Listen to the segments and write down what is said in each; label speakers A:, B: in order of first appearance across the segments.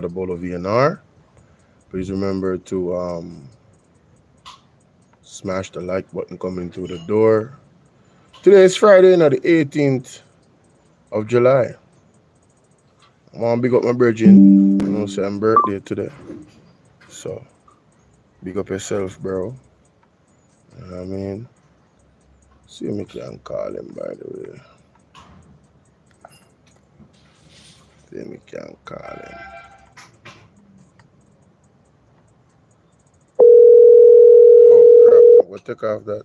A: the Bolo VNR. Please remember to smash the like button coming through the door. Today is Friday, now the 18th of July. I want to big up my virgin. You know, say I'm birthday today. So, big up yourself, bro. You know what I mean? See me can call him, by the way. See me can call him. Oh, crap. We'll take off that.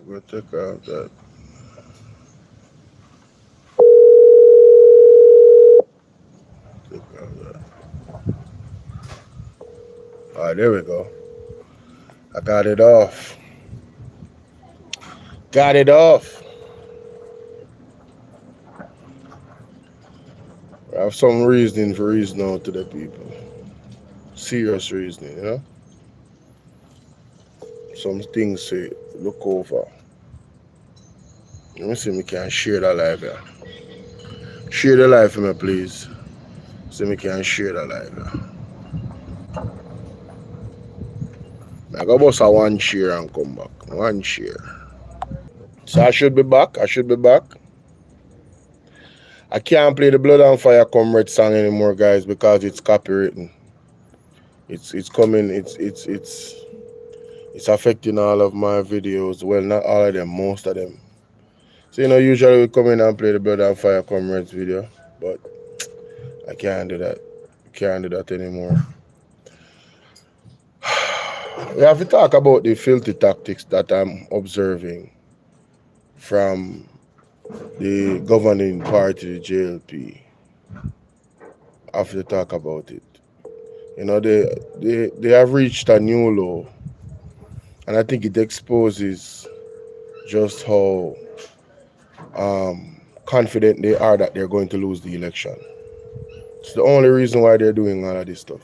A: We'll take off that. Take off that. All right, there we go. I got it off. Got it off. I have some reasoning for reasoning out to the people. Serious reasoning, you know? Some things to look over. Let me see if we can share the live here. Share the live for me, please. See if we can share the live here. I go bust a one share and come back. One share. So I should be back. I can't play the Blood and Fire Comrade song anymore, guys, because it's copywritten. It's coming. It's affecting all of my videos. Well, not all of them, most of them. So usually we come in and play the Blood and Fire Comrades video, but I can't do that. Can't do that anymore. We have to talk about the filthy tactics that I'm observing from the governing party, the JLP. I have to talk about it. They have reached a new low, and I think it exposes just how confident they are that they're going to lose the election. It's the only reason why they're doing all of this stuff.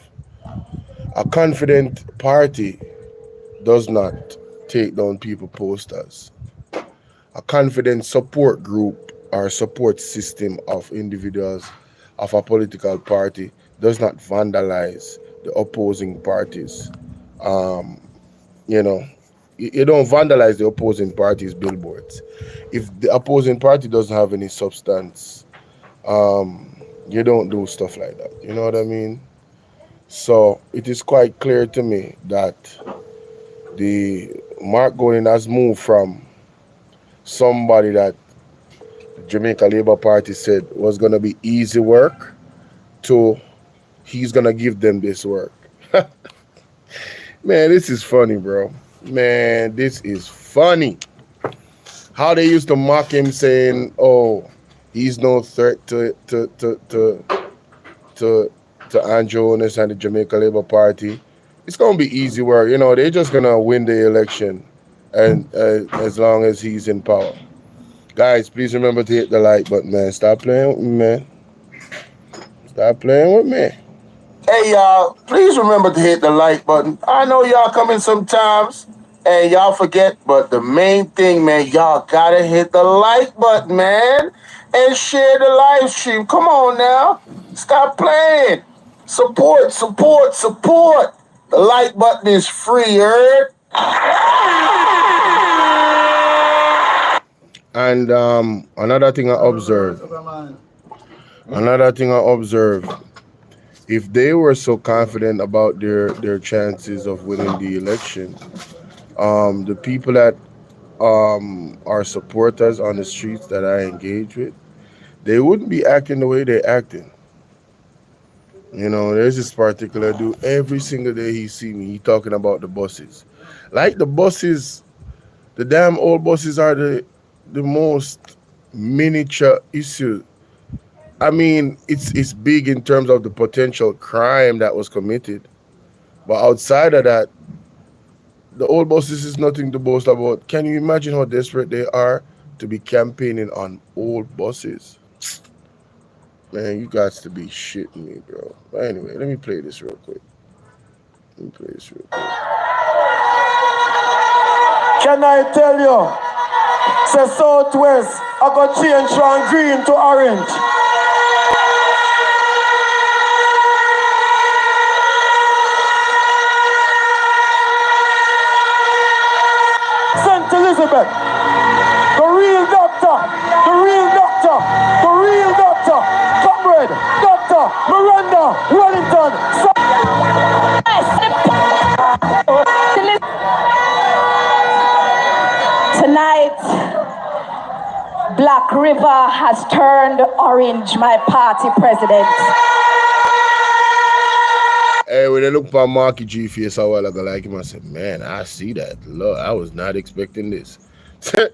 A: A confident party does not take down people posters. A confident support group or support system of individuals of a political party does not vandalize the opposing parties. You don't vandalize the opposing party's billboards. If the opposing party doesn't have any substance, you don't do stuff like that. You know what I mean? So it is quite clear to me that the Mark Golding has moved from somebody that the Jamaica Labour Party said was going to be easy work to he's going to give them this work. Man, this is funny, bro. Man, this is funny. How they used to mock him saying, "Oh, he's no threat to Andrew Holness and the Jamaica Labour Party." It's gonna be easy work, they're just gonna win the election, and as long as he's in power. Guys, please remember to hit the like button, man. Stop playing with me, man. Stop playing with me. Hey, y'all, please remember to hit the like button. I know y'all come in sometimes and y'all forget, but the main thing, man, y'all gotta hit the like button, man, and share the live stream. Come on now. Stop playing. Support. The like button is free, heard? And another thing I observed, if they were so confident about their chances of winning the election, the people that are supporters on the streets that I engage with, they wouldn't be acting the way they're acting. There's this particular dude, every single day he see me, he talking about the buses. Like the buses, the damn old buses are the most miniature issue. I mean, it's big in terms of the potential crime that was committed. But outside of that, the old buses is nothing to boast about. Can you imagine how desperate they are to be campaigning on old buses? Man, you got to be shitting me, bro. But anyway, let me play this real quick. Can I tell you?
B: Say Southwest, I got change from green to orange. St. Elizabeth, the real doctor, the real doctor, the real doctor, comrade, Dr. Miranda Wellington.
C: Tonight, Black River has turned orange, my party president.
A: Hey, when I look at Marky G face a while ago, like him, I said, man, I see that. Look, I was not expecting this. Everybody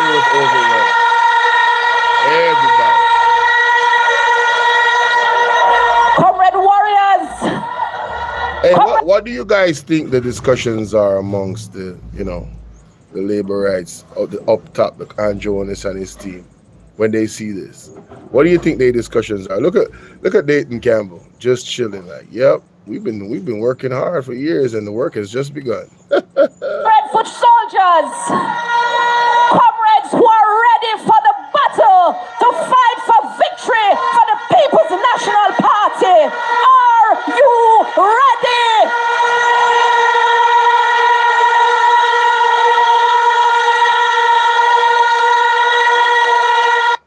A: was overwhelmed. Everybody.
C: Comrade warriors.
A: Hey, what do you guys think the discussions are amongst the, the labor rights of the up top, like Andrew Holness and his team, when they see this? What do you think their discussions are? Look at Dayton Campbell, just chilling, like, yep, we've been working hard for years and the work has just begun.
C: Redfoot soldiers, comrades who are ready for the battle to fight for victory for the People's National Party, are you ready?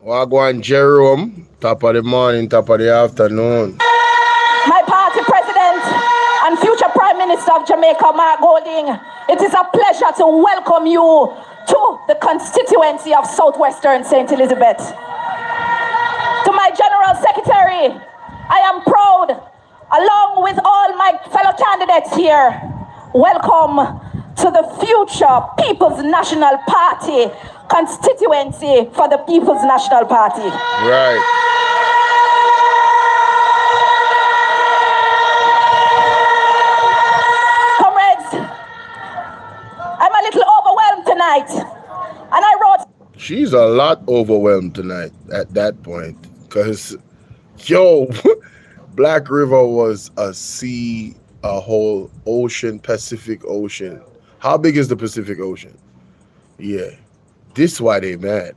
A: Wagwan Jerome, top of the morning, top of the afternoon.
C: My party president and future Prime Minister of Jamaica, Mark Golding, it is a pleasure to welcome you to the constituency of Southwestern St. Elizabeth. To my General Secretary, I am proud, along with all my fellow candidates here, welcome to the future People's National Party constituency for the People's National Party.
A: Right.
C: Comrades, I'm a little overwhelmed tonight, and I wrote...
A: She's a lot overwhelmed tonight at that point, because, yo, Black River was a sea, a whole ocean, Pacific Ocean. How big is the Pacific Ocean? Yeah. This why they mad.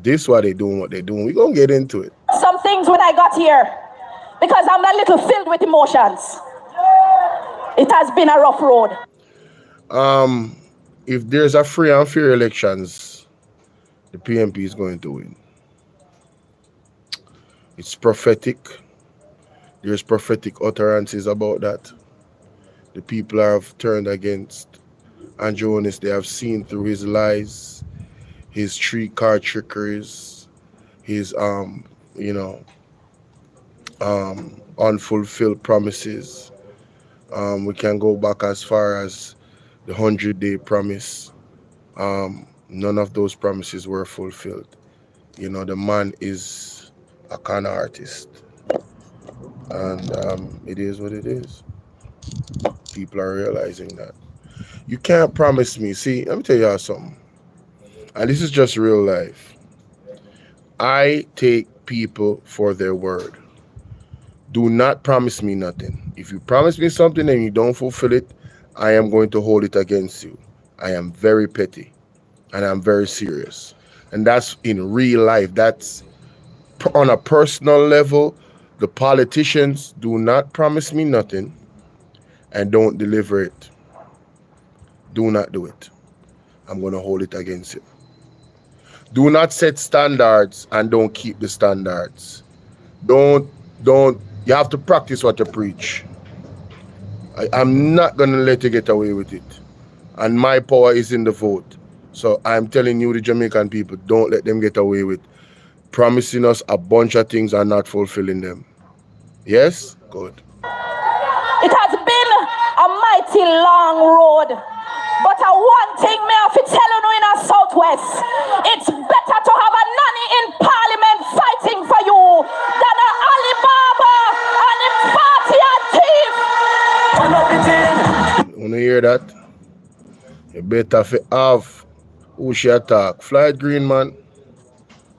A: This why they doing what they doing. We're going to get into it.
C: Some things when I got here, because I'm a little filled with emotions. It has been a rough road.
A: If there's a free and fair elections, the PNP is going to win. It's prophetic. There's prophetic utterances about that. The people have turned against Andrew Holness. They have seen through his lies, his three-card trickeries, his unfulfilled promises. We can go back as far as the 100-day promise. None of those promises were fulfilled. The man is a con artist, and it is what it is. People are realizing that. You can't promise me. See, let me tell y'all something. And this is just real life. I take people for their word. Do not promise me nothing. If you promise me something and you don't fulfill it, I am going to hold it against you. I am very petty and I'm very serious. And that's in real life. That's on a personal level. The politicians do not promise me nothing and don't deliver it. Do not do it. I'm going to hold it against you. Do not set standards and don't keep the standards. Don't. You have to practice what you preach. I'm not going to let you get away with it. And my power is in the vote. So I'm telling you, the Jamaican people, don't let them get away with promising us a bunch of things and not fulfilling them. Yes? Good.
C: It has been a mighty long road. But one thing me have to tell you in our Southwest, it's better to have a nanny in Parliament fighting for you than a Alibaba and a party and thief.
A: When you hear that, you better have who she attack. Flight Green man,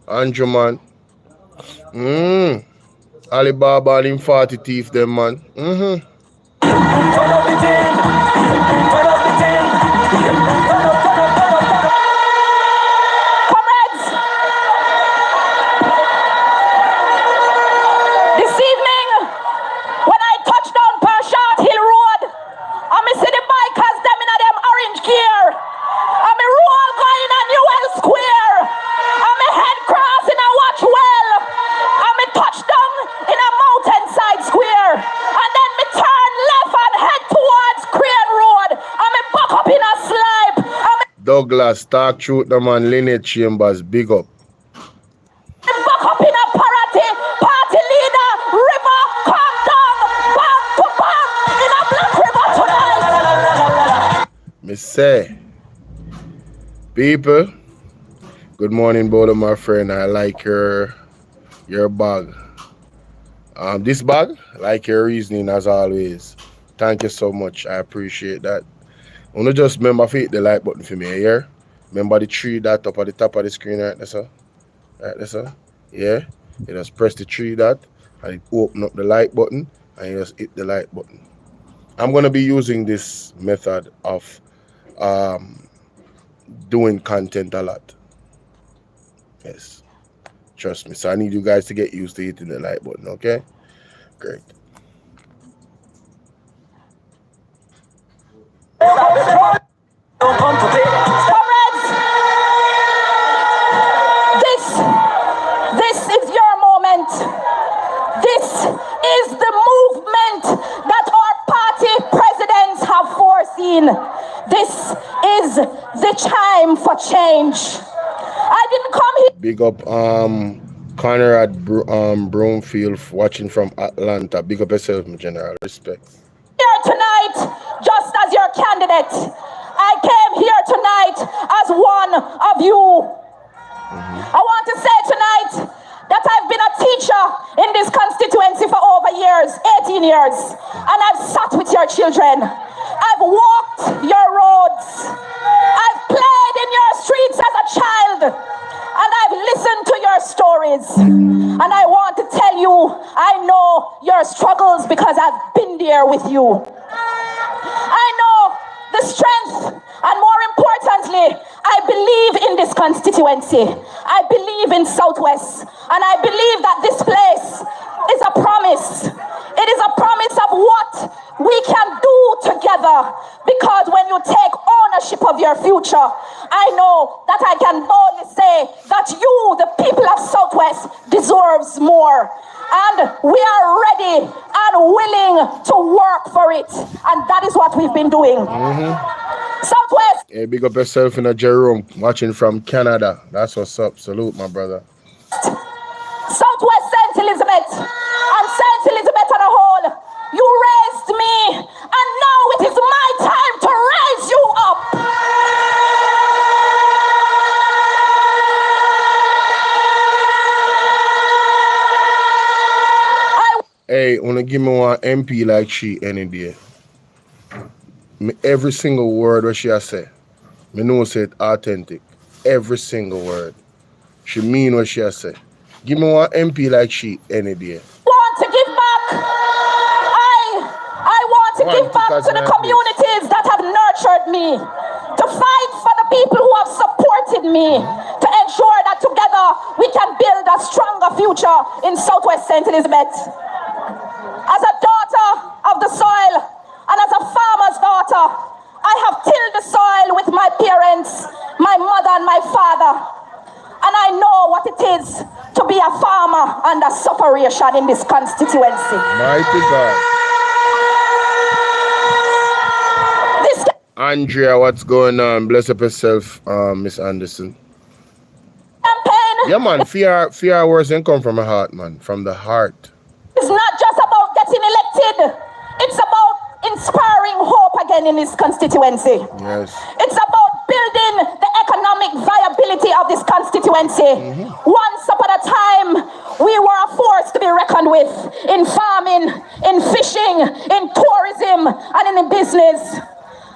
A: Andrew man, Alibaba and him 40 thief them man. Douglas, talk truth, the man. Lynette Chambers, big up.
C: Back up in a party leader, river, come down, back to back in a Black River tonight.
A: Me say, people, good morning, Bolo, my friend. I like your bag. This bag, like your reasoning as always. Thank you so much. I appreciate that. I want to just remember to hit the like button for me here. Remember the 3 dot up at the top of the screen right there, sir. Right there, sir. Yeah. You just press the 3 dot and it open up the like button and you just hit the like button. I'm going to be using this method of doing content a lot. Yes. Trust me. So I need you guys to get used to hitting the like button, okay? Great.
C: Comrades, this is your moment. This is the movement that our party presidents have foreseen. This is the time for change. I didn't come here.
A: Big up Conrad Broomfield watching from Atlanta. Big up yourself, my general. Respect.
C: Here tonight just as your candidate. I came here tonight as one of you. I want to say tonight that I've been a teacher in this constituency for over years, 18 years, and I've sat with your children. I've walked your roads. I've played in your streets as a child, and I've listened to your stories. And I want to tell you, I know your struggles because I've been there with you. I know the strength, and more importantly, I believe in this constituency. I believe in Southwest, and I believe that this place is a promise. It is a promise of what we can do together, because when you take ownership of your future, I know that I can boldly say that you, the people of Southwest, deserves more. And we are ready and willing to work for it. And that is what we've been doing. Southwest.
A: Hey, big up yourself in a Jerome, watching from Canada. That's what's up. Salute, my brother.
C: Southwest St. Elizabeth and St. Elizabeth on a whole. You raised me, and now it is my time to raise you up.
A: Hey, wanna give me one MP like she any day. Every single word what she has say, me know say it authentic. Every single word. She mean what she has say. Give me one MP like she any day.
C: Want to give back. I want to give back to the communities that have nurtured me, to fight for the people who have supported me, to ensure that together we can build a stronger future in Southwest St. Elizabeth. As a daughter of the soil and as a farmer's daughter, I have tilled the soil with my parents, my mother and my father. And I know what it is to be a farmer under separation in this constituency.
A: Mighty God. Andrea, what's going on? Bless up yourself, Miss Anderson.
C: Campaign.
A: Yeah, man. Fear words ain't come from the heart, man. From the heart.
C: It's not just about getting elected. It's about inspiring hope again in this constituency.
A: Yes.
C: It's about building the economic viability of this constituency. Once upon a time, we were a force to be reckoned with in farming, in fishing, in tourism, and in business.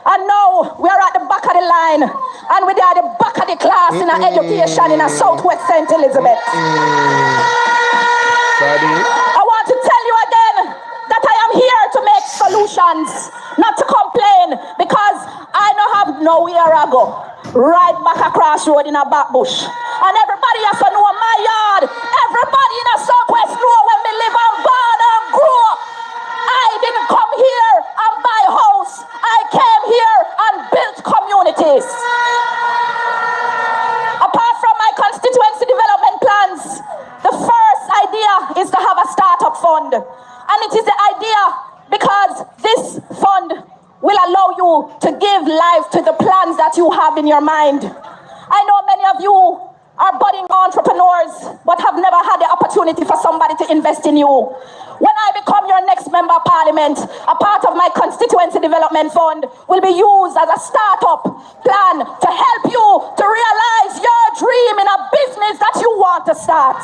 C: And now we are at the back of the line, and we are at the back of the class in our education in a Southwest St. Elizabeth. I want to tell you again that I am here to make solutions, not to complain, because I don't have nowhere I go. Right back across road in a back bush. And everybody has to know my yard. Everybody in a Southwest know when me live and born and grow up. I didn't come here and buy a house. I came here and built communities. Apart from my constituency development plans, the first idea is to have a startup fund. And it is the idea because this fund will allow you you to give life to the plans that you have in your mind. I know many of you are budding entrepreneurs, but have never had the opportunity for somebody to invest in you. When I become your next member of parliament, a part of my constituency development fund will be used as a startup plan to help you to realize your dream in a business that you want to start.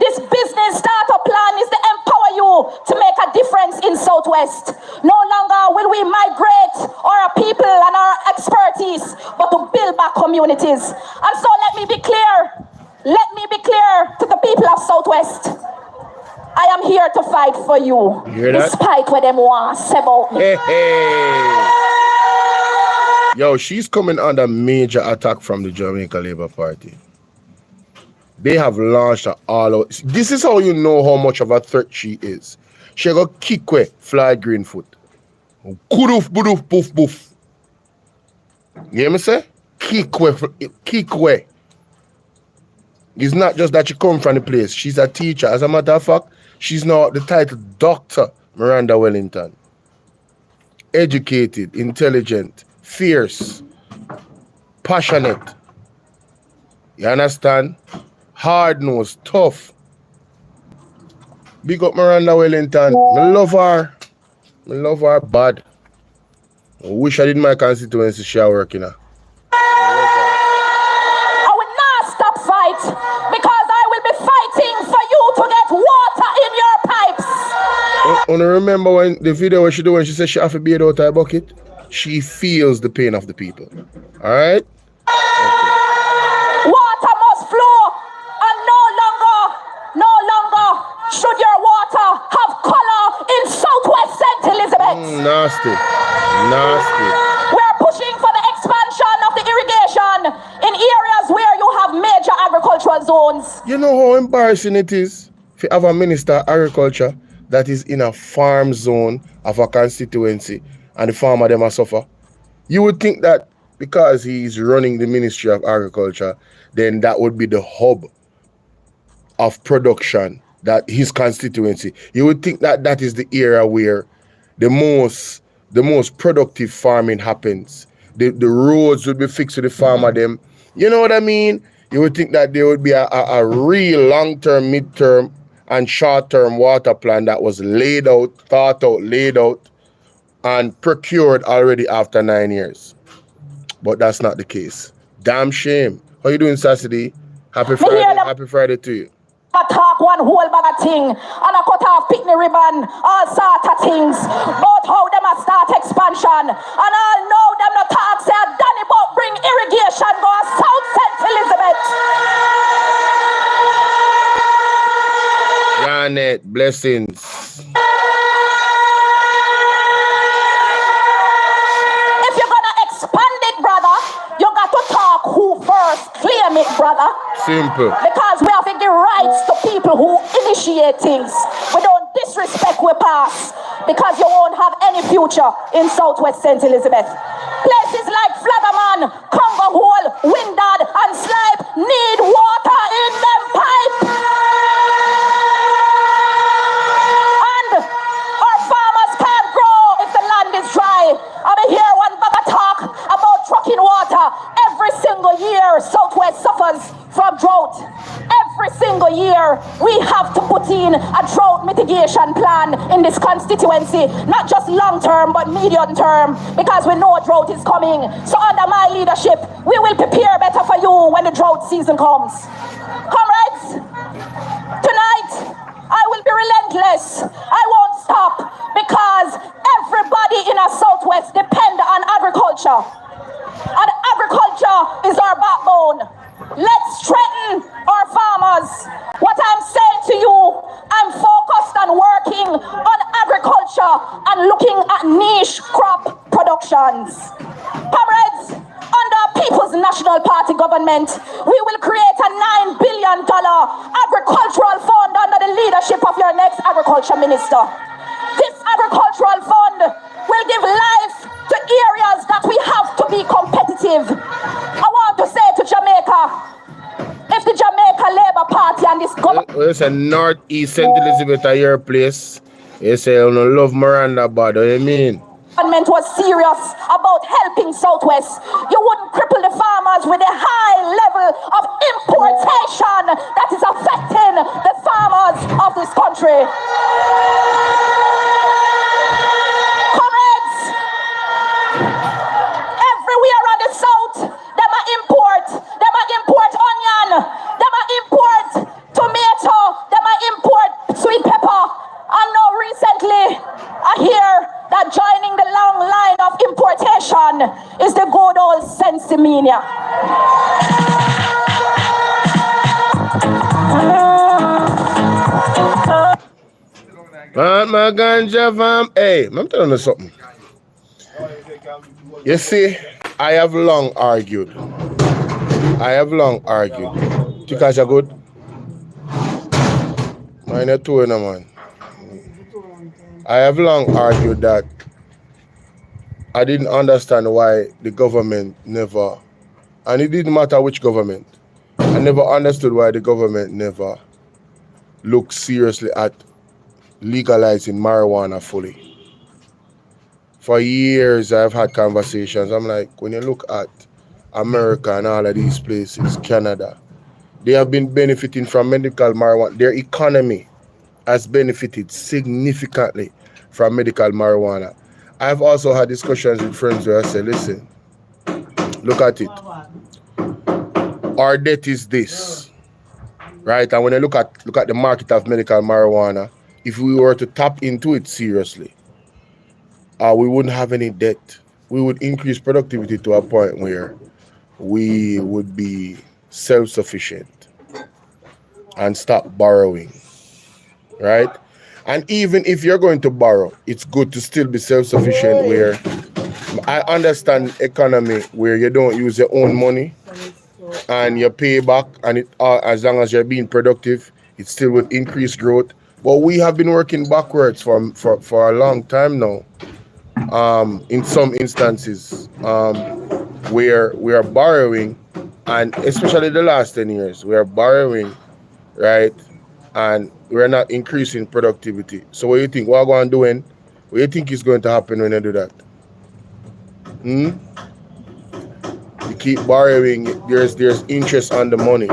C: This business startup plan is to empower you to make a difference in Southwest. No longer will we migrate our people and our expertise, but to build back communities. And so let me be clear to the people of Southwest. I am here to fight for you, despite what them want to say about me.
A: Hey. Yo, she's coming under major attack from the Jamaica Labour Party. They have launched an all-out. This is how you know how much of a threat she is. She got kick way, fly Greenfoot. Kudoof, budoof, poof, poof. You hear me say? Kick way. It's not just that she come from the place. She's a teacher. As a matter of fact, she's now the title Dr. Miranda Wellington. Educated, intelligent, fierce, passionate. You understand? Hard-nosed, tough. Big up Miranda Wellington. I love her. I love her bad. I wish I did my constituency she working her.
C: I will not stop fight because I will be fighting for you to get water in your pipes.
A: I remember when the video she do when she said she have to bathe out her bucket? She feels the pain of the people. Alright?
C: Water must flow, and no longer should your water have color in Southwest St. Elizabeth.
A: Nasty.
C: We're pushing for the expansion of the irrigation in areas where you have major agricultural zones.
A: You know how embarrassing it is to have a minister of agriculture that is in a farm zone of a constituency and the farmer them are suffer? You would think that because he's running the Ministry of Agriculture, then that would be the hub of production, that his constituency. You would think that that is the area where the most productive farming happens. The roads would be fixed to the farmer them. You know what I mean? You would think that there would be a real long-term, mid-term, and short-term water plan that was laid out, and procured already after 9 years. But that's not the case. Damn shame. How you doing, Saturday? Happy Friday to you.
C: I talk one whole bag of thing, and I cut off picnic ribbon, all sort of things, about how them a start expansion, and all know them no talk say Danny but bring irrigation go South St. Elizabeth.
A: Janet, blessings.
C: If you're gonna expand it, brother, you got to talk who first, claim it, brother.
A: Simple.
C: Because we have to give rights to people who initiate things. We don't disrespect we pass, because you won't have any future in Southwest St. Elizabeth. Places like Flaggerman, Congo Hole, Windad, and Slipe need water in them pipe. And our farmers can't grow if the land is dry. I may hear one bag of talk about trucking water. Every single year, Southwest suffers from drought. Every single year, we have to put in a drought mitigation plan in this constituency, not just long term, but medium term, because we know drought is coming. So under my leadership, we will prepare better for you when the drought season comes. Comrades, tonight, I will be relentless. I won't stop, because everybody in our Southwest depend on agriculture. And agriculture is our backbone. Let's strengthen our farmers. What I'm saying to you, I'm focused on working on agriculture and looking at niche crop productions. Comrades, under People's National Party government, we will create a $9 billion agricultural fund under the leadership of your next agriculture minister. This agricultural fund will give life to areas that we have to be competitive. I want to say to Jamaica, if the Jamaica Labour Party and this government...
A: you say Northeast St. Elizabeth at your place. You say you don't love Miranda, but what do you mean?
C: Government was serious about helping Southwest. You wouldn't cripple the farmers with a high level of importation that is affecting the farmers of this country. Comrades, everywhere on the south, them a import onion, them a import tomato, them a import sweet pepper. And now recently, I hear that joining the long line of importation is the good old sensimania.
A: My ganja fam. Hey, I'm telling you something. You see, I have long argued. Because you're good. Mine are two in a man. I have long argued that I didn't understand why the government never, and it didn't matter which government, I never understood why the government never looked seriously at legalizing marijuana fully. For years, I've had conversations. I'm like, when you look at America and all of these places, Canada, they have been benefiting from medical marijuana. Their economy has benefited significantly from medical marijuana. I've also had discussions with friends where I say, listen, look at it. Our debt is this, right? And when I look at the market of medical marijuana, if we were to tap into it seriously, we wouldn't have any debt. We would increase productivity to a point where we would be self-sufficient and stop borrowing, right? And even if you're going to borrow, it's good to still be self-sufficient where I understand economy where you don't use your own money and you pay back, and it as long as you're being productive, it still will increase growth. But we have been working backwards for a long time now. In some instances, where we are borrowing, and especially the last 10 years, we are borrowing, right? And we're not increasing productivity. So what do you think? What are we doing? What do you think is going to happen when you do that? You keep borrowing, there's interest on the money.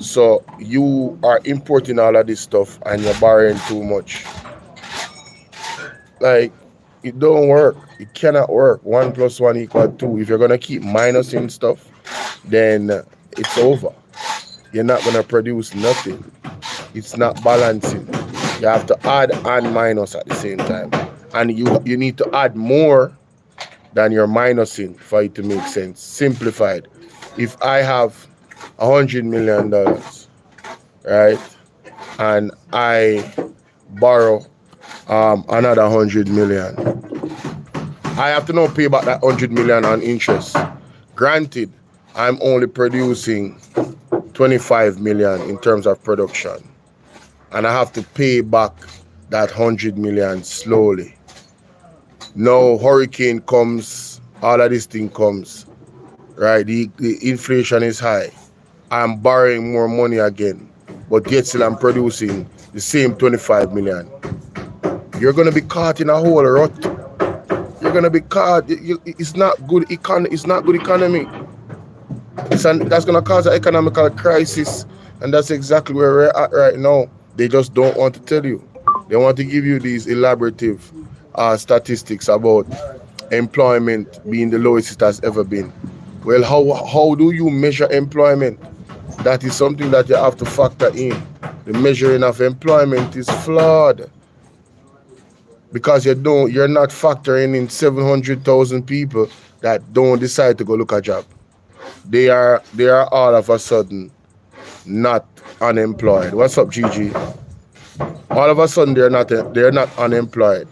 A: So you are importing all of this stuff and you're borrowing too much. Like, it don't work. It cannot work. 1 + 1 = 2. If you're going to keep minusing stuff, then it's over. You're not going to produce nothing. It's not balancing. You have to add and minus at the same time. And you need to add more than you're minusing for it to make sense. Simplified. If I have $100 million, right, and I borrow another 100 million, I have to now pay back that 100 million on interest. Granted, I'm only producing 25 million in terms of production, and I have to pay back that 100 million slowly. Now hurricane comes, all of this thing comes, right? The inflation is high. I'm borrowing more money again, but yet still I'm producing the same 25 million. You're going to be caught in a whole rut. You're going to be caught. It's not good it's not good economy. That's going to cause an economical crisis, and that's exactly where we're at right now. They just don't want to tell you. They want to give you these elaborative statistics about employment being the lowest it has ever been. Well, how do you measure employment? That is something that you have to factor in. The measuring of employment is flawed because you're not factoring in 700,000 people that don't decide to go look a job. They are all of a sudden not unemployed. What's up, Gigi? All of a sudden they're not unemployed.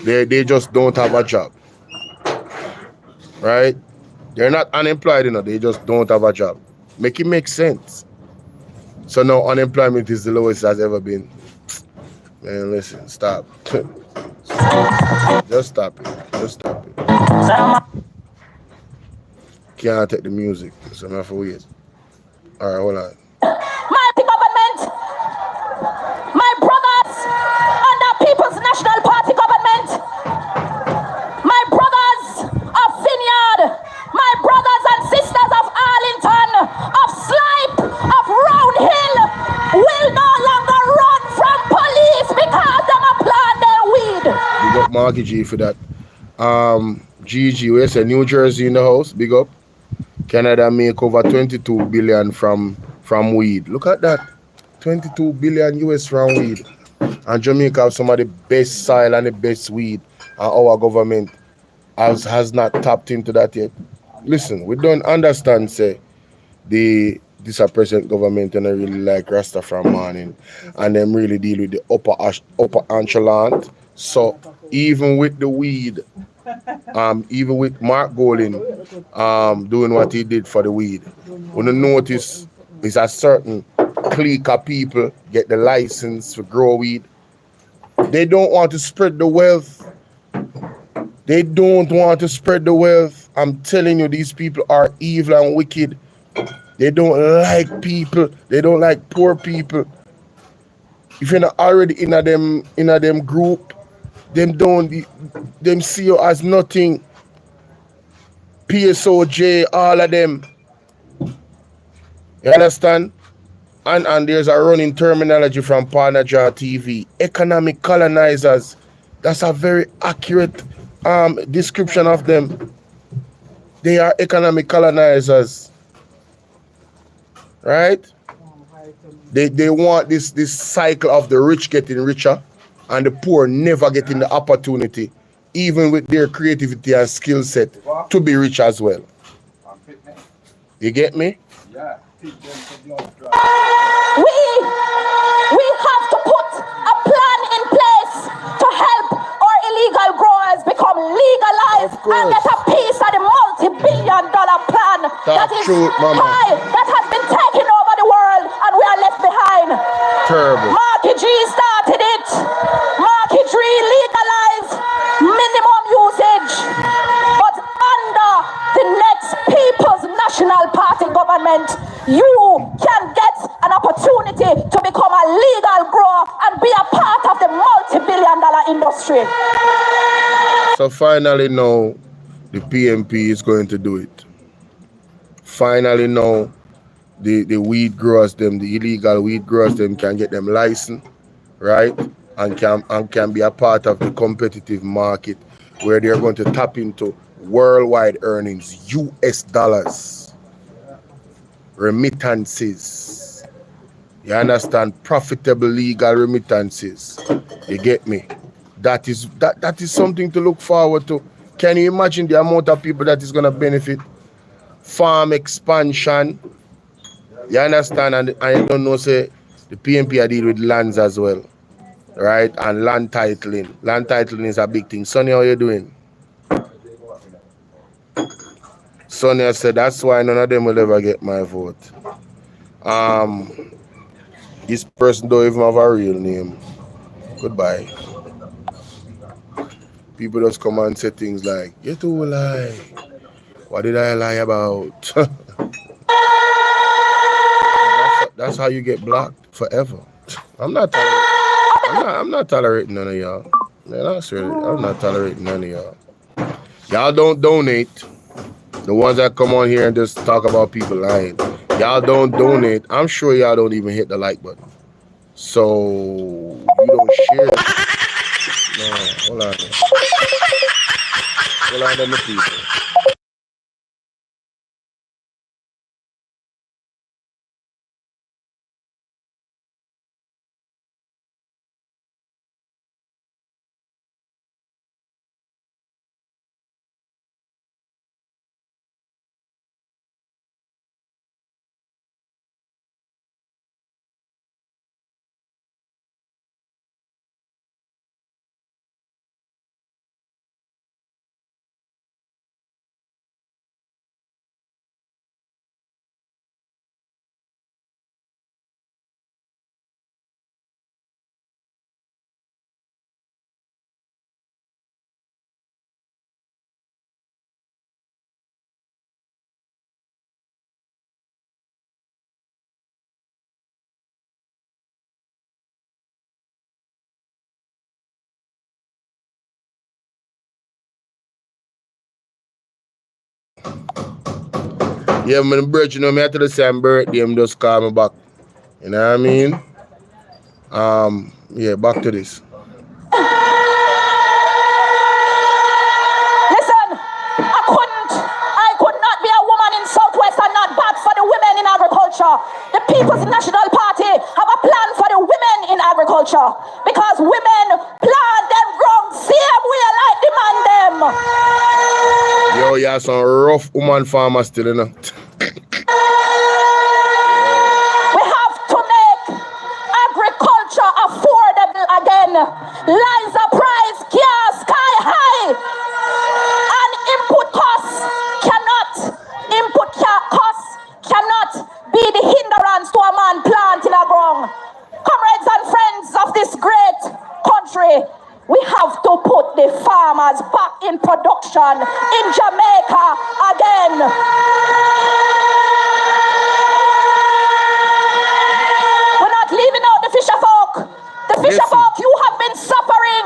A: They just don't have a job, right? They're not unemployed, they just don't have a job. Make it make sense. So now unemployment is the lowest it has ever been. Man, listen, stop. Just stop it. Can't take the music, so I'm have to wait. All right, hold on.
C: Multi-government,
A: Marky G for that. GG, where's a New Jersey in the house? Big up. Canada make over 22 billion from weed. Look at that. 22 billion US from weed. And Jamaica have some of the best soil and the best weed. And our government has not tapped into that yet. Listen, we don't understand, say, this present government and I really like Rasta from morning. And them really deal with the upper echelon. So even with the weed, even with Mark Golding doing what he did for the weed, when you notice is a certain clique of people get the license to grow weed. They don't want to spread the wealth. They don't want to spread the wealth. I'm telling you, these people are evil and wicked. They don't like people. They don't like poor people. If you're not already in a them group, them see you as nothing. PSOJ, all of them. You understand? And there's a running terminology from Parnaja TV. Economic colonizers. That's a very accurate description of them. They are economic colonizers. Right? They want this cycle of the rich getting richer and the poor never getting the opportunity, even with their creativity and skill set, to be rich as well. You get me?
C: Yeah. We have to put a plan in place to help our illegal growers become legalized and get a piece of the multi-billion-dollar plan that is high, that has been taking over the world, and we are left behind.
A: Terrible.
C: Marky G started it. Marky G legalized minimum usage, but under the next People's National Party government, you can get an opportunity to become a legal grower and be a part of the multi-billion-dollar industry.
A: So finally now, the PMP is going to do it. Finally now, the weed growers, them, the illegal weed growers, them can get them licensed, right? And can be a part of the competitive market where they're going to tap into worldwide earnings, US dollars, remittances. You understand? Profitable legal remittances. You get me? That is something to look forward to. Can you imagine the amount of people that is going to benefit? Farm expansion. You understand? And I don't know, say, the PMP are deal with lands as well, right? And land titling. Land titling is a big thing. Sonny, how you doing? Sonia said, that's why none of them will ever get my vote. This person don't even have a real name. Goodbye. People just come and say things like, you too lie. What did I lie about? That's how you get blocked forever. I'm not tolerating none of y'all. Man, I'm not tolerating none of y'all. Y'all don't donate. The ones that come on here and just talk about people lying. Y'all don't donate. I'm sure y'all don't even hit the like button. So you don't share it. No, hold on. Hold on, them people. Yeah, my birthday, you know, me after the same birthday, them just call me back. You know what I mean? Yeah, back to this.
C: People's National Party have a plan for the women in agriculture. Because women plant them wrong, same way like the man them.
A: Yo, you have some rough woman farmers still, you know.
C: We have to make agriculture affordable again. Liza price gas sky high. And input costs cannot be the hindrance to a man planting a ground. Comrades and friends of this great country, we have to put the farmers back in production in Jamaica again. We're not leaving out the fisher folk. The fisher folk, you have been suffering.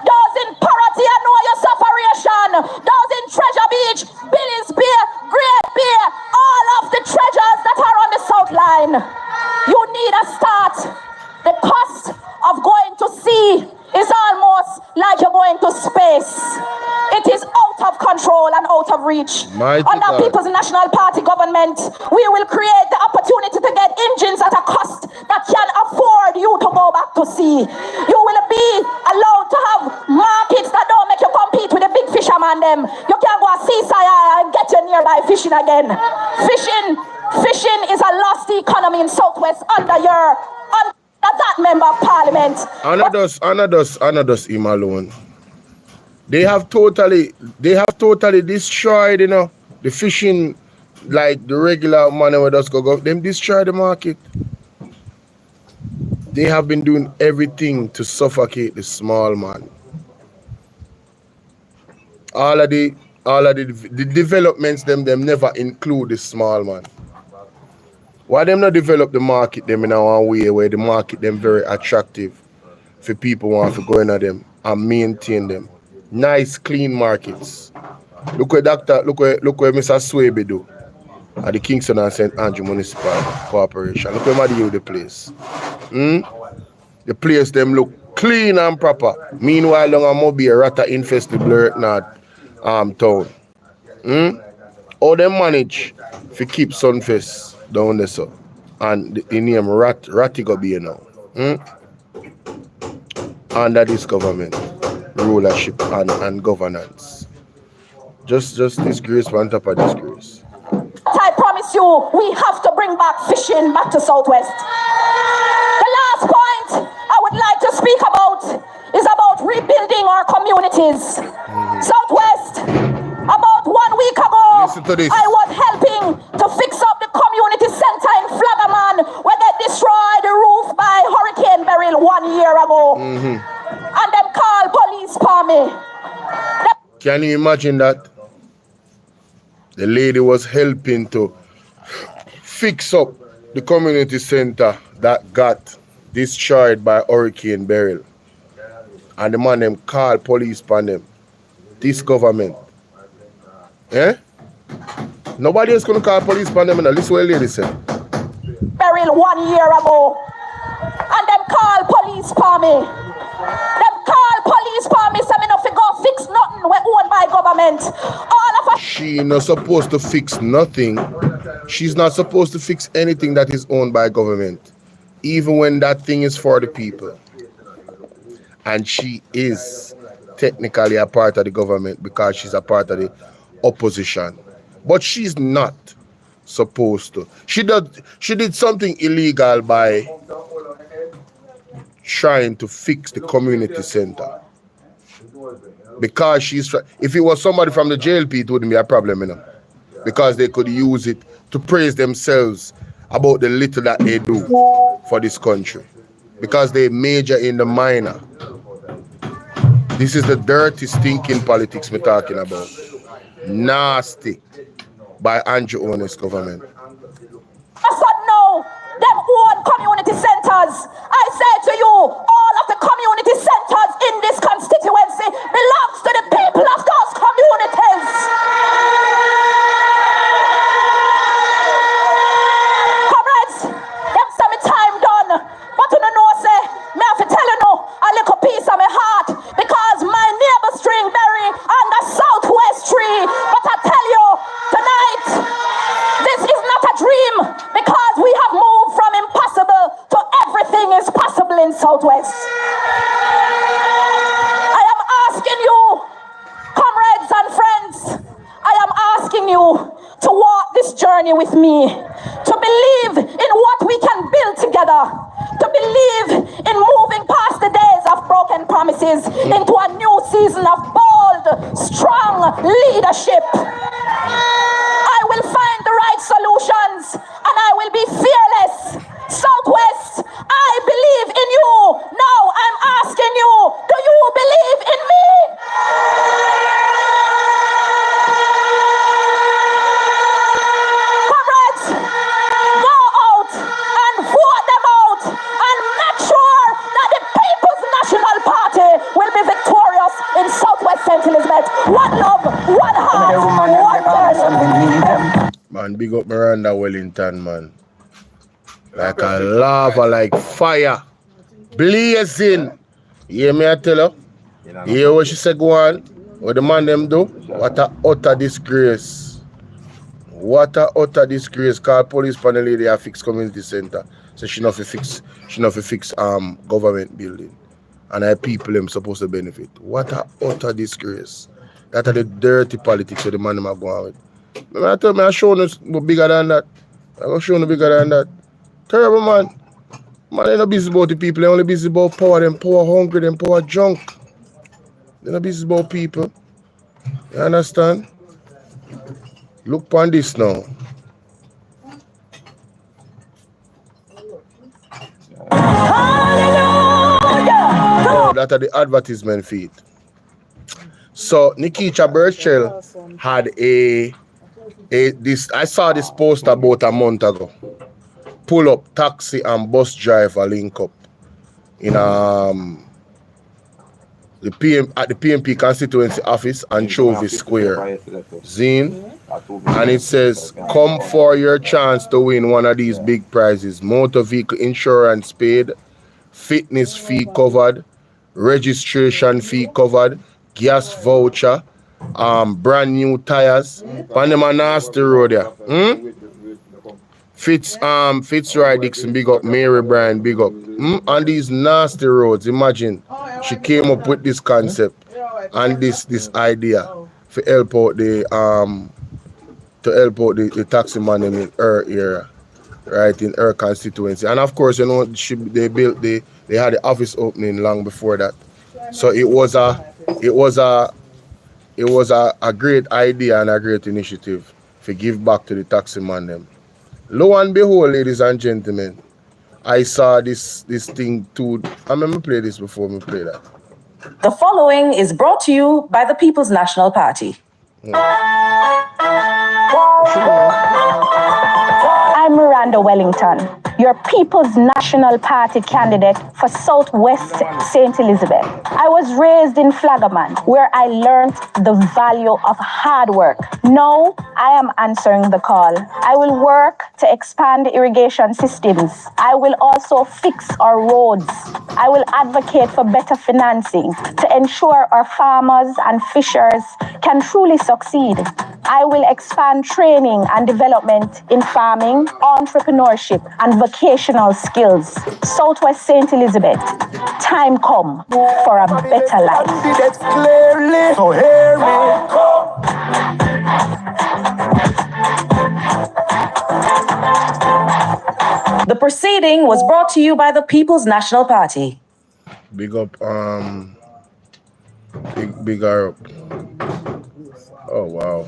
C: Those in Parati, I know your sufferation. Those in Treasure Beach, Billy's Beer, Great Beer, all of the treasures that are on the South Line. You need a start. The cost of going to sea is almost like you're going to space. It is out of control and out of reach. Under People's National Party government, we will create the opportunity to get engines at a cost that can afford you to go back to sea. You will be allowed to have markets that don't make you compete with the big fisherman them. You can go a seaside and get your nearby fishing again. Fishing is a lost economy in Southwest under that member of parliament.
A: Another him alone. They have totally destroyed, you know, the fishing, like the regular money where just go. Them destroy the market. They have been doing everything to suffocate the small man. All of the developments them never include the small man. Why them not develop the market them in our way where the market them very attractive for people want to go into them and maintain them. Nice clean markets. Look where Mr. Swaby do at the Kingston and St. Andrew Municipal Corporation. Look where Maddy do the place. The place them look clean and proper. Meanwhile, long a mobile rata infested blur not town. How them manage to keep Sunfest down there, so, and the name Ratty go be now. Under this government, rulership and governance. Just disgrace on top of disgrace.
C: I promise you, we have to bring back fishing back to Southwest. The last point I would like to speak about is about rebuilding our communities. Southwest, about 1 week ago, I was helping to fix up the community center in Flagaman where they destroyed the roof by Hurricane Beryl 1 year ago. And them call police for me.
A: Can you imagine that? The lady was helping to fix up the community center that got destroyed by Hurricane Beryl. And the man them call police on them. This government. Eh? Nobody else gonna call police on them, and listen what the lady said.
C: Beryl 1 year ago. And them call police for me. Them call police for me, so me no fi go fix nothing we owned by government. All of us.
A: She not supposed to fix nothing. She's not supposed to fix anything that is owned by government, even when that thing is for the people. And she is technically a part of the government because she's a part of the opposition. But she's not supposed to. She did something illegal by trying to fix the community center. Because if it was somebody from the JLP, it wouldn't be a problem, you know. Because they could use it to praise themselves about the little that they do for this country. Because they major in the minor. This is the dirty, stinking politics we're talking about. Nasty by Andrew Holness government.
C: I said no, them own community centers. I say to you, all of the community centers in this constituency belongs to the people of those communities. Comrades, them say me time done, but you know say, me have to tell you no, a little piece of my heart, because my neighbor string berry on the Southwest tree. But I tell you, tonight, this is not a dream, because we have moved from Southwest. I am asking you, comrades and friends, I am asking you to walk this journey with me, to believe in what we can build together, to believe in moving past the days of broken promises into a new season of bold, strong leadership. I will find the right solutions and I will be fearless. Southwest, I believe in you. Now I'm asking you, do you believe in me? Comrades, go out and vote them out and make sure that the People's National Party will be victorious in Southwest St. Elizabeth. One love, one heart, one person.
A: Man, big up Miranda Wellington, man. Like a lava, like fire. Blazing. You hear me, I tell her? You hear what she said go on? What the man them do? What a utter disgrace. What a utter disgrace. Call police panel lady a fix community center. So she not fi fix government building. And our people them supposed to benefit. What a utter disgrace. That are the dirty politics of the man them are going with. I tell me I show you bigger than that. I'm gonna show you bigger than that. Terrible man. Man, they're not busy about the people, they're only busy about power, them power hungry, them power junk. They're not busy about people. You understand? Look upon this now. Oh, that are the advertisement feed. So Nikita Birchell had this. I saw this post about a month ago. Pull up taxi and bus driver link up in the PMP constituency office and Chovy Square, Zine, and it says, "Come for your chance to win one of these big prizes: motor vehicle insurance paid, fitness fee covered, registration fee covered, gas voucher, brand new tires, Panama nasty road there." Fitzroy Dixon, big up. Mary Bryan, big up. On these nasty roads, imagine she came up with this concept and this idea to help out the taxi man in her area, right, in her constituency. And of course, you know, they had the office opening long before that. So it was a great idea and a great initiative to give back to the taxi man them. Lo and behold, ladies and gentlemen, I saw this thing too. I remember play this before me play that.
D: The following is brought to you by the People's National Party.
C: I'm Miranda Wellington, your People's National Party candidate for Southwest St. Elizabeth. I was raised in Flagaman, where I learned the value of hard work. Now, I am answering the call. I will work to expand irrigation systems. I will also fix our roads. I will advocate for better financing to ensure our farmers and fishers can truly succeed. I will expand training and development in farming, entrepreneurship, and vocational skills. Southwest St. Elizabeth, time come for a better life.
B: That's clearly, so hear me.
D: The proceeding was brought to you by the People's National Party.
A: Big up, big up. Oh wow.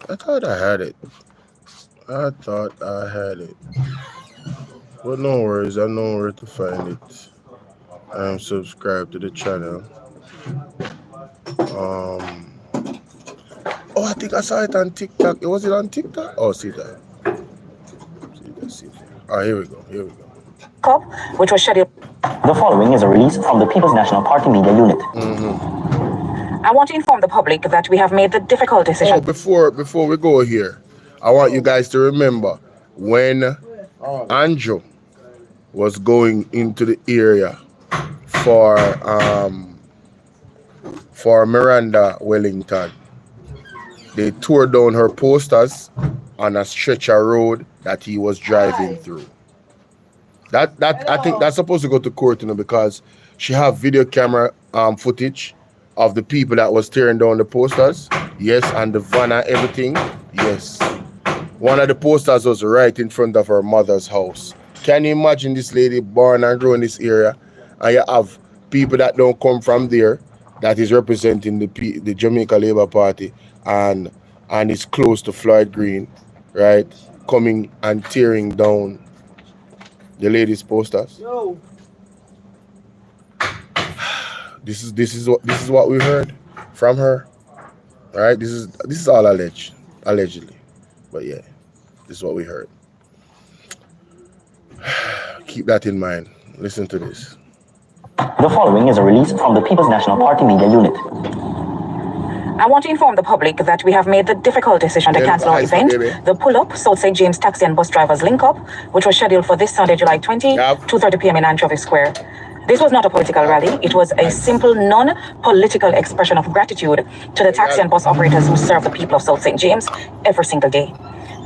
A: I thought I had it. But no worries, I know where to find it. I am subscribed to the channel. Oh, I think I saw it on TikTok. Was it on TikTok? Oh, see that. See that. Oh, here we go.
D: Which was scheduled.
E: The following is a release from the People's National Party Media Unit.
D: I want to inform the public that we have made the difficult decision.
A: Oh, before we go here, I want you guys to remember when Andrew was going into the area for Miranda Wellington, they tore down her posters on a stretcher road that he was driving through. I think that's supposed to go to court, because she have video camera footage of the people that was tearing down the posters. Yes, and the van and everything. Yes. One of the posters was right in front of her mother's house. Can you imagine this lady born and grown in this area, and you have people that don't come from there that is representing the Jamaica Labour Party and is close to Floyd Green, right? Coming and tearing down the lady's posters.
B: Yo.
A: This is what we heard from her, right? This is all allegedly, but yeah, this is what we heard. Keep that in mind. Listen to this.
E: The following is a release from the People's National Party Media Unit.
D: I want to inform the public that we have made the difficult decision to cancel our event, the pull-up South St. James Taxi and Bus Drivers Link-Up, which was scheduled for this Sunday, July 20, 2:30 p.m. in Anchovy Square. This was not a political rally. It was a simple, non-political expression of gratitude to the taxi and bus operators who serve the people of South St. James every single day.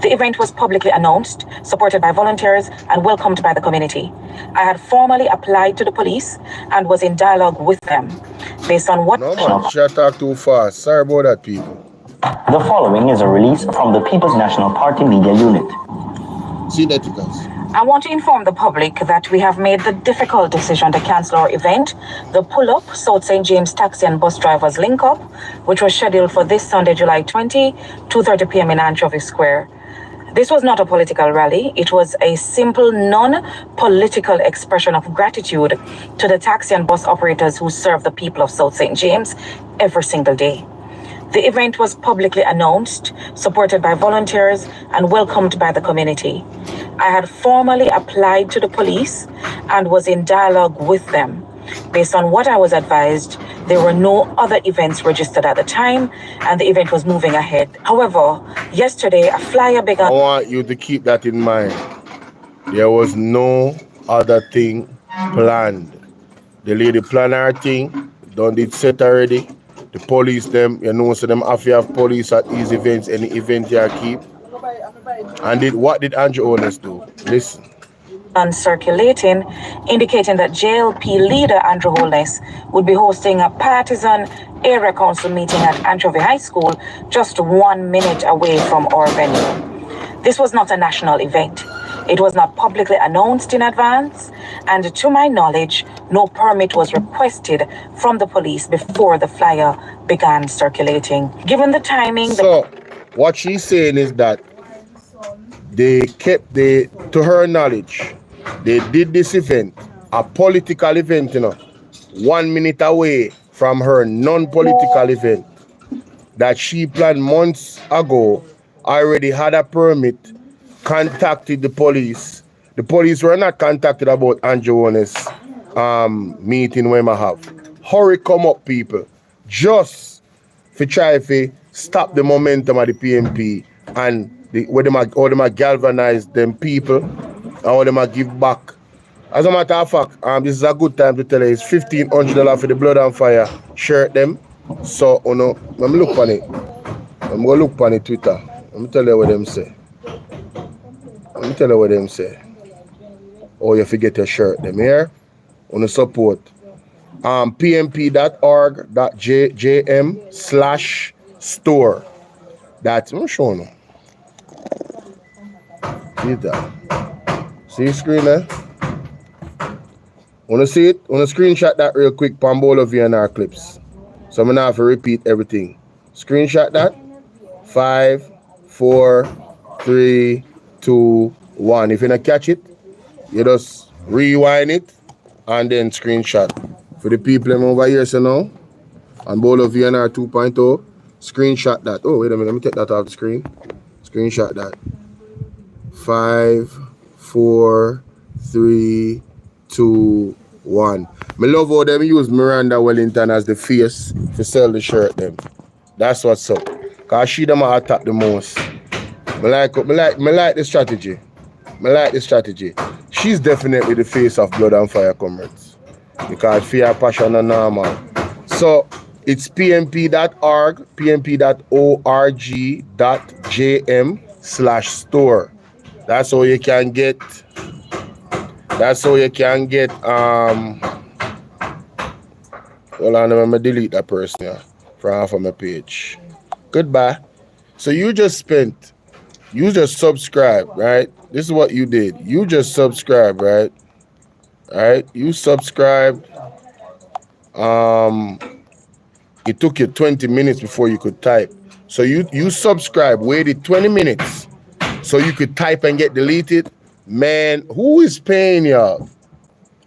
D: The event was publicly announced, supported by volunteers, and welcomed by the community. I had formally applied to the police and was in dialogue with them based on what...
A: No, man, she talk too fast. Sorry about that, people.
E: The following is a release from the People's National Party Media Unit.
A: See that, guys.
D: I want to inform the public that we have made the difficult decision to cancel our event, the pull-up South St. James Taxi and Bus Drivers Link-Up, which was scheduled for this Sunday, July 20, 2:30 p.m. in Anchovy Square. This was not a political rally. It was a simple, non-political expression of gratitude to the taxi and bus operators who serve the people of South St. James every single day. The event was publicly announced, supported by volunteers, and welcomed by the community. I had formally applied to the police and was in dialogue with them. Based on what I was advised, there were no other events registered at the time, and the event was moving ahead. However, yesterday, a flyer began...
A: I want you to keep that in mind. There was no other thing planned. The lady planned her thing, done it set already. The police, them, so them have to have police at these events, any event you keep. And what did Andrew Holness do? Listen.
D: And circulating, indicating that JLP leader Andrew Holness would be hosting a partisan area council meeting at Anchovy High School, just 1 minute away from our venue. This was not a national event. It was not publicly announced in advance, and to my knowledge, no permit was requested from the police before the flyer began circulating. Given the timing...
A: So, what she's saying is that to her knowledge, they did this event, a political event, 1 minute away from her non-political event that she planned months ago, already had a permit, contacted the police. The police were not contacted about Andrew Holness meeting we might have. Hurry, come up, people. Just to try to stop the momentum of the PMP and how them galvanize them people and how them give back. As a matter of fact, this is a good time to tell you, it's $1,500 for the Blood and Fire shirt them. So, let me look on it. I'm going to look on it Twitter. Let me tell you what them say. Oh, you forget your shirt them here. On the support. pmp.org.jm/store. That's I'm showing you. See that? See the screen there? Wanna see it? Wanna screenshot that real quick from Bolo VNR clips. So I'm gonna have to repeat everything. Screenshot that. 5, 4, 3, 2, 1. If you don't catch it, you just rewind it and then screenshot. For the people over here, so now, on Bolo VNR 2.0, screenshot that. Oh, wait a minute, let me take that off the screen. Screenshot that. 5, 4, 3, 2, 1. Me love how them use Miranda Wellington as the face to sell the shirt them. That's what's up. Cause she them attack the most. Me like the strategy. She's definitely the face of Blood and Fire comrades. Because fear, passion, and normal. So it's pmp.org.jm/store. That's how you can get That's how you can get hold on, I'm gonna delete that person from half of my page. Goodbye. So you just subscribed, right? This is what you did. You just subscribed, right? Alright, you subscribed. It took you 20 minutes before you could type. So you subscribed, waited 20 minutes so you could type and get deleted. Man, who is paying y'all?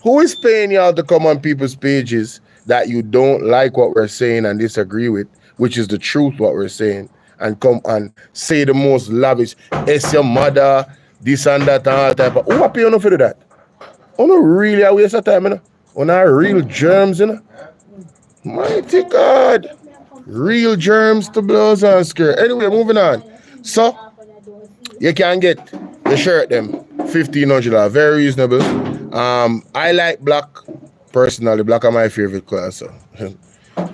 A: Who is paying y'all to come on people's pages that you don't like what we're saying and disagree with, which is the truth what we're saying, and come and say the most lavish, it's your mother, this and that and all type of, who are paying you for do that? Oh no, really a waste of time, you know? On our real germs, you know? Mighty God. Real germs to blows and skirt. Anyway, moving on. So, you can get the shirt them $1,500. Very reasonable. I like black. Personally, black are my favorite color. So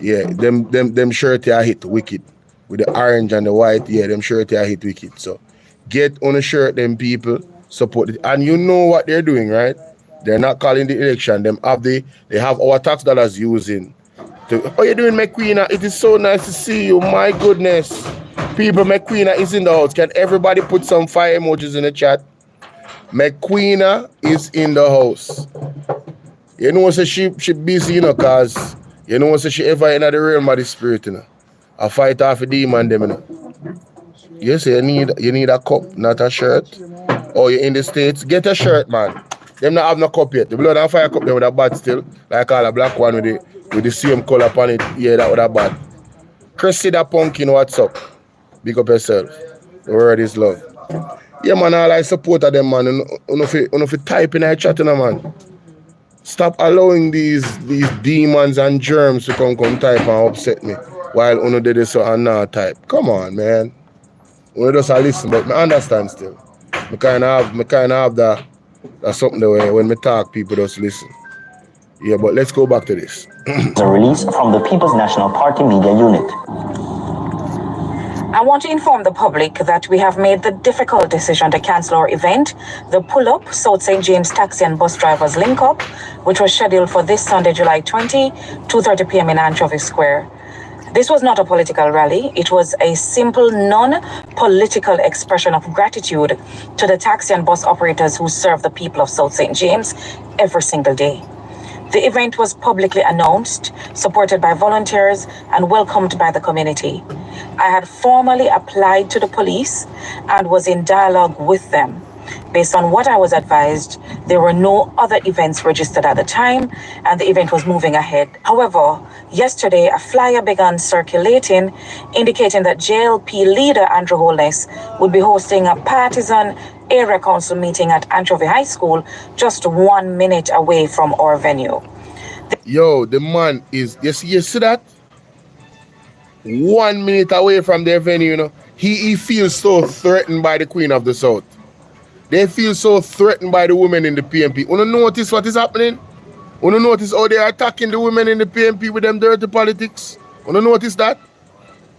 A: yeah, them shirt I hit wicked. With the orange and the white, yeah, them shirt I hit wicked. So get on a shirt, them people, support it. And you know what they're doing, right? They're not calling the election. They have our tax dollars using. How you doing, McQueen? It is so nice to see you. My goodness. People, McQueen is in the house. Can everybody put some fire emojis in the chat? McQueen is in the house. You know what she busy, you know, cause you know what she ever in the realm of the spirit, you know. I fight off a demon them, you know. Yes, you need a cup, not a shirt. Or you're in the States, get a shirt, man. Them not have no cup yet. The blood and fire cup them with a bat still. Like all a black one with the same color upon it. Yeah, that with a bat. Chris, that pumpkin, what's up? Big up yourself. The word is love. Yeah, man, all I support of them, man. You fi type in the chat, you know, man. Stop allowing these demons and germs to come type and upset me while uno did this and not type. Come on, man. Uno just listen, but I understand still. I kind of have that. That's something the way when me talk, people just listen. Yeah, but let's go back to this.
E: The release from the People's National Party Media Unit.
D: I want to inform the public that we have made the difficult decision to cancel our event, the Pull-Up South St. James Taxi and Bus Drivers Link-Up, which was scheduled for this Sunday, July 20, 2:30 p.m. in Anchovy Square. This was not a political rally. It was a simple, non-political expression of gratitude to the taxi and bus operators who serve the people of South St. James every single day. The event was publicly announced, supported by volunteers, and welcomed by the community. I had formally applied to the police and was in dialogue with them. Based on what I was advised, there were no other events registered at the time, and the event was moving ahead. However, yesterday, a flyer began circulating, indicating that JLP leader Andrew Holness would be hosting a partisan area council meeting at Anchovy High School, just 1 minute away from our venue.
A: Yo, the man is, you see that? 1 minute away from their venue, you know. He feels so threatened by the Queen of the South. They feel so threatened by the women in the PMP. Wanna notice what is happening? Wanna notice how they are attacking the women in the PMP with them dirty politics? Wanna notice that?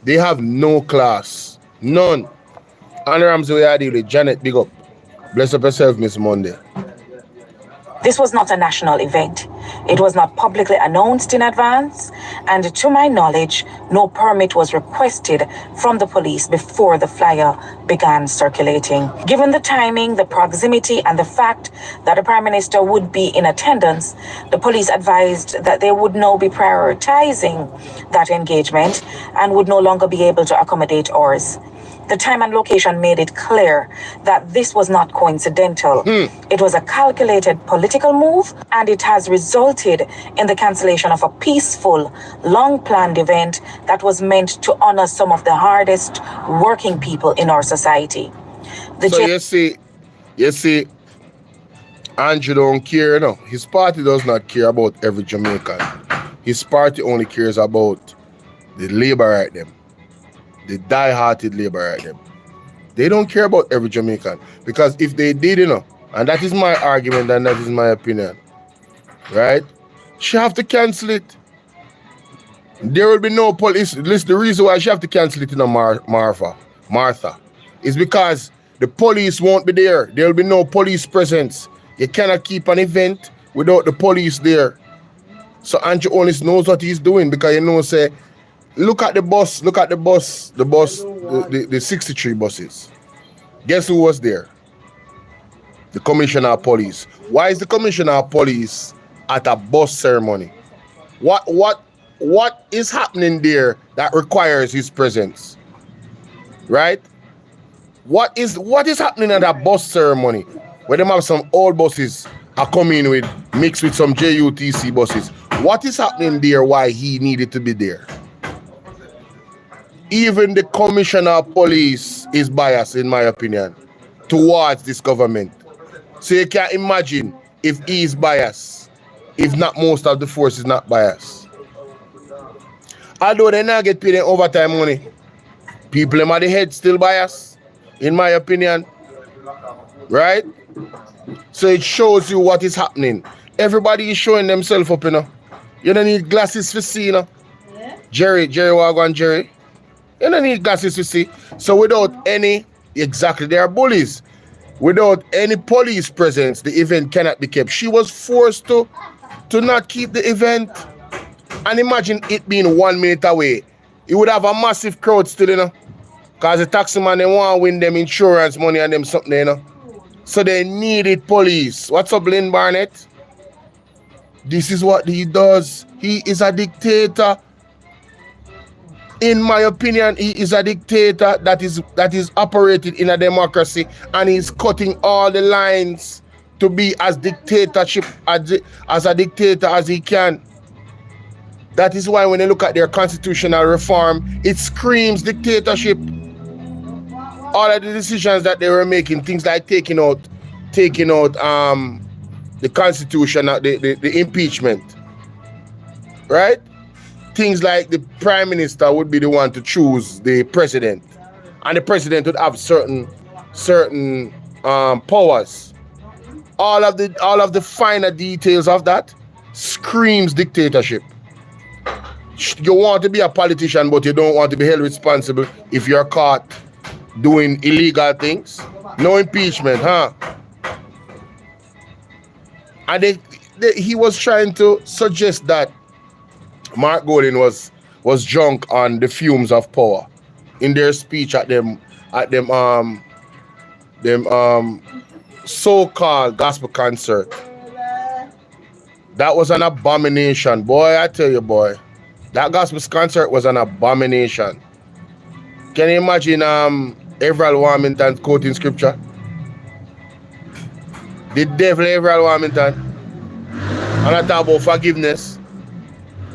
A: They have no class. None. And Ramsey, we are dealing with Janet, big up. Bless up yourself, Miss Monday.
D: This was not a national event. It was not publicly announced in advance, and to my knowledge, no permit was requested from the police before the flyer began circulating. Given the timing, the proximity, and the fact that the Prime Minister would be in attendance, the police advised that they would now be prioritizing that engagement and would no longer be able to accommodate ours. The time and location made it clear that this was not coincidental. It was a calculated political move, and it has resulted in the cancellation of a peaceful, long-planned event that was meant to honor some of the hardest working people in our society.
A: You see, Andrew don't care, no. His party does not care about every Jamaican. His party only cares about the labor right them. The die-hearted labor right them. They don't care about every Jamaican. Because if they did, you know, and that is my argument and that is my opinion, right? She have to cancel it. There will be no police. Listen, the reason why she have to cancel it in a Martha is because the police won't be there. There will be no police presence. You cannot keep an event without the police there. So Andrew Holness knows what he's doing, because you know, say, look at the 63 buses. Guess who was there? The commissioner of police. Why is the commissioner of police at a bus ceremony? What is happening there that requires his presence? Right? What is happening at that bus ceremony where they have some old buses are coming with mixed with some JUTC buses? What is happening there? Why he needed to be there? Even the commissioner of police is biased, in my opinion, towards this government. So you can't imagine if he is biased, if not most of the force is not biased. Although they not get paid in overtime money, people in the head still biased, in my opinion. Right? So it shows you what is happening. Everybody is showing themselves up, you know. You don't need glasses to see, you know. Yeah. Jerry Wagwan, Jerry. You don't need glasses to see. So without any, exactly, they are bullies. Without any police presence, the event cannot be kept. She was forced to not keep the event. And imagine it being 1 minute away. You would have a massive crowd still, you know. Because the taxi man, they want to win them insurance money and them something, you know. So they needed police. What's up, Lynn Barnett? This is what he does. He is a dictator. In my opinion, he is a dictator that is operated in a democracy, and he's cutting all the lines to be as dictatorship as a dictator as he can. That is why when you look at their constitutional reform, it screams dictatorship. All of the decisions that they were making, things like taking out the constitution, the impeachment, right? Things like the prime minister would be the one to choose the president, and the president would have certain powers. All of the finer details of that screams dictatorship. You want to be a politician, but you don't want to be held responsible if you're caught doing illegal things. No impeachment, huh? And he was trying to suggest that Mark Golding was drunk on the fumes of power in their speech at them so-called gospel concert. That was an abomination, boy. I tell you, boy, that gospel concert was an abomination. Can you imagine Everett Warmington quoting scripture? The devil Everett Warmington. And I talk about forgiveness.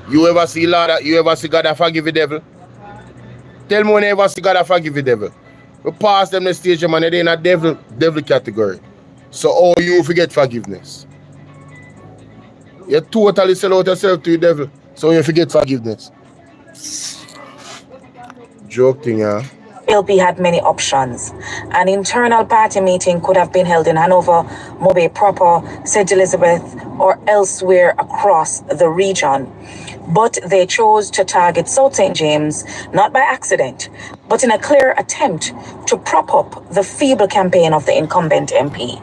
A: You ever see God that forgive the devil? Tell me when you ever see God that forgive the devil. We pass them the stage, man, they're in a devil category. So how you forget forgiveness? You totally sell out yourself to the devil. So you forget forgiveness. Joke thing, yeah.
D: LP had many options. An internal party meeting could have been held in Hanover, Mobay proper, St. Elizabeth, or elsewhere across the region. But they chose to target South St. James, not by accident, but in a clear attempt to prop up the feeble campaign of the incumbent MP.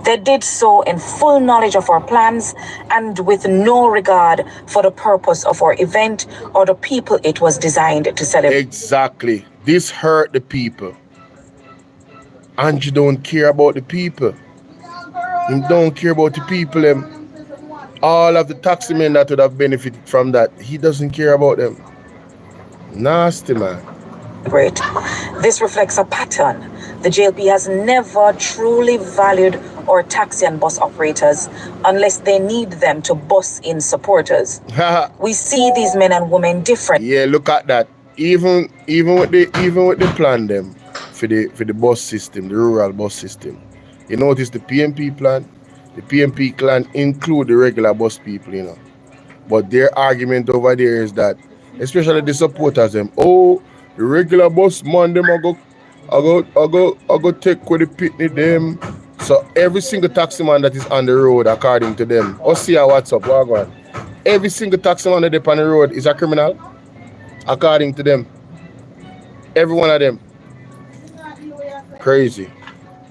D: They did so in full knowledge of our plans and with no regard for the purpose of our event or the people it was designed to celebrate.
A: Exactly. This hurt the people. And you don't care about the people. You don't care about the people. All of the taxi men that would have benefited from that, he doesn't care about them. Nasty, man.
D: Great. This reflects a pattern. The JLP has never truly valued our taxi and bus operators unless they need them to bus in supporters. We see these men and women different.
A: Yeah, look at that. Even with the plan them for the bus system, the rural bus system. You notice the PMP plan? The PMP plan include the regular bus people, you know. But their argument over there is that, especially the supporters, them, the regular bus man, them I go take with the pitney them. So every single taxi man that is on the road, according to them, see our WhatsApp, what every single taxi man that is on the road is a criminal, according to them. Every one of them. Crazy.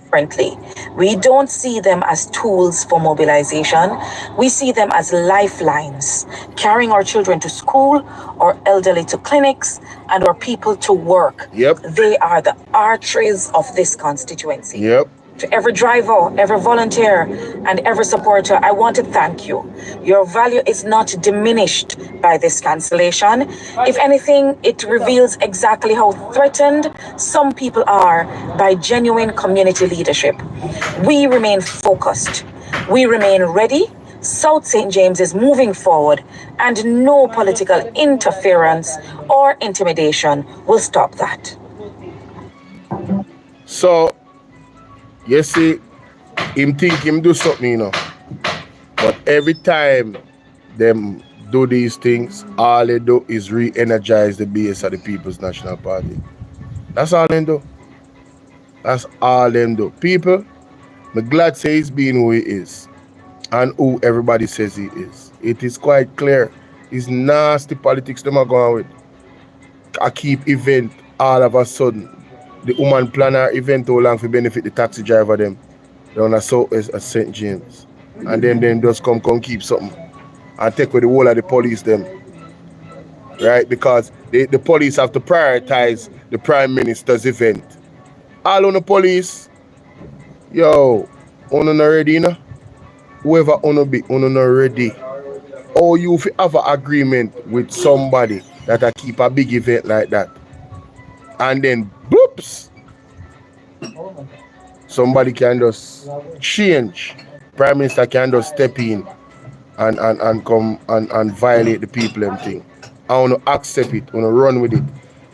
D: Differently. We don't see them as tools for mobilization. We see them as lifelines, carrying our children to school, our elderly to clinics, and our people to work.
A: Yep.
D: They are the arteries of this constituency.
A: Yep.
D: To every driver, every volunteer, and every supporter, I want to thank you. Your value is not diminished by this cancellation. If anything, it reveals exactly how threatened some people are by genuine community leadership. We remain focused. We remain ready. South St. James is moving forward, and no political interference or intimidation will stop that.
A: So, you see, him think him do something, you know. But every time them do these things, all they do is re-energize the base of the People's National Party. That's all them do. That's all them do. People, I'm glad say he's being who he is and who everybody says he is. It is quite clear. It's nasty politics them are going with. I keep event all of a sudden. The woman planner event how long for benefit the taxi driver them down at Southwest at St. James. And then just come keep something and take with the whole of the police them. Right? Because the police have to prioritize the Prime Minister's event. All on the police, yo, on not ready, you know? Whoever on be, on not ready. Or you have an agreement with somebody that I keep a big event like that. And then, boops, somebody can just change. Prime Minister can just step in and come and violate the people and thing. I want to accept it, I want to run with it.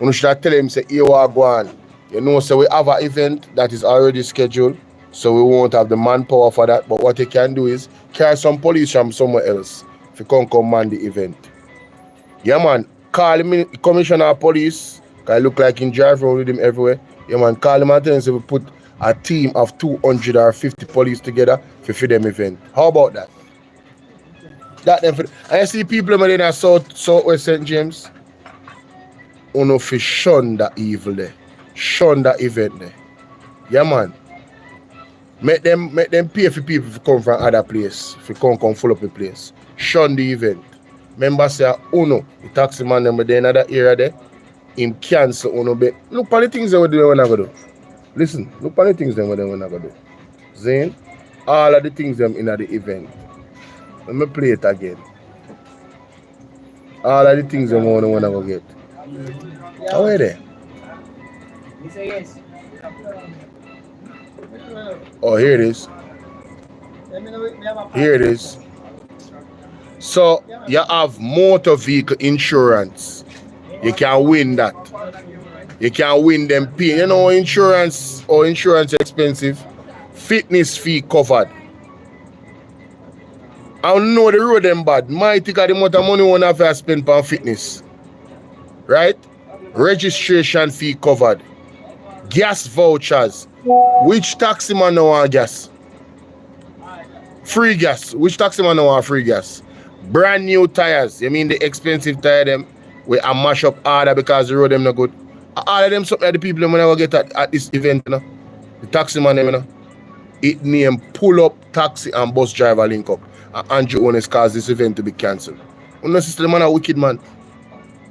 A: I should tell him, say, here we are going. You know, so we have an event that is already scheduled, so we won't have the manpower for that. But what they can do is carry some police from somewhere else if you can't command the event. Yeah, man, call the commissioner of police. I look like in drive around with him everywhere. Yeah, man, call him and tell him so we put a team of 200 or 50 police together for them event. How about that? I see people in the Southwest St. James. Uno fi shun that evil there. Shun that event there. Yeah, man. Make them pay for people to come from other place. If you come full up the place. Shun the event. Remember say Uno, the taxi man them there in another area there. Him cancel Uno bet. Look for the things they do when I go do. Listen, look for the things them when I go do. Zane, all of the things them in the event. Let me play it again. All of the things them when I go get. How are they? Oh, here it is. Here it is. So you have motor vehicle insurance. You can win that. You can win them pay. You know insurance or insurance expensive. Fitness fee covered. I don't know the road them bad. My think of the amount of money one have to spend on fitness. Right? Registration fee covered. Gas vouchers. Which taxi man no want gas? Free gas. Which taxi man no want free gas? Brand new tires. You mean the expensive tire them? We a mash up harder because the road them not good. All of them something that the people them never get at this event, you know? The taxi man them, you know? It name pull up taxi and bus driver link up. And Andrew Holness caused this event to be cancelled. Unnecessarily, the man a wicked man.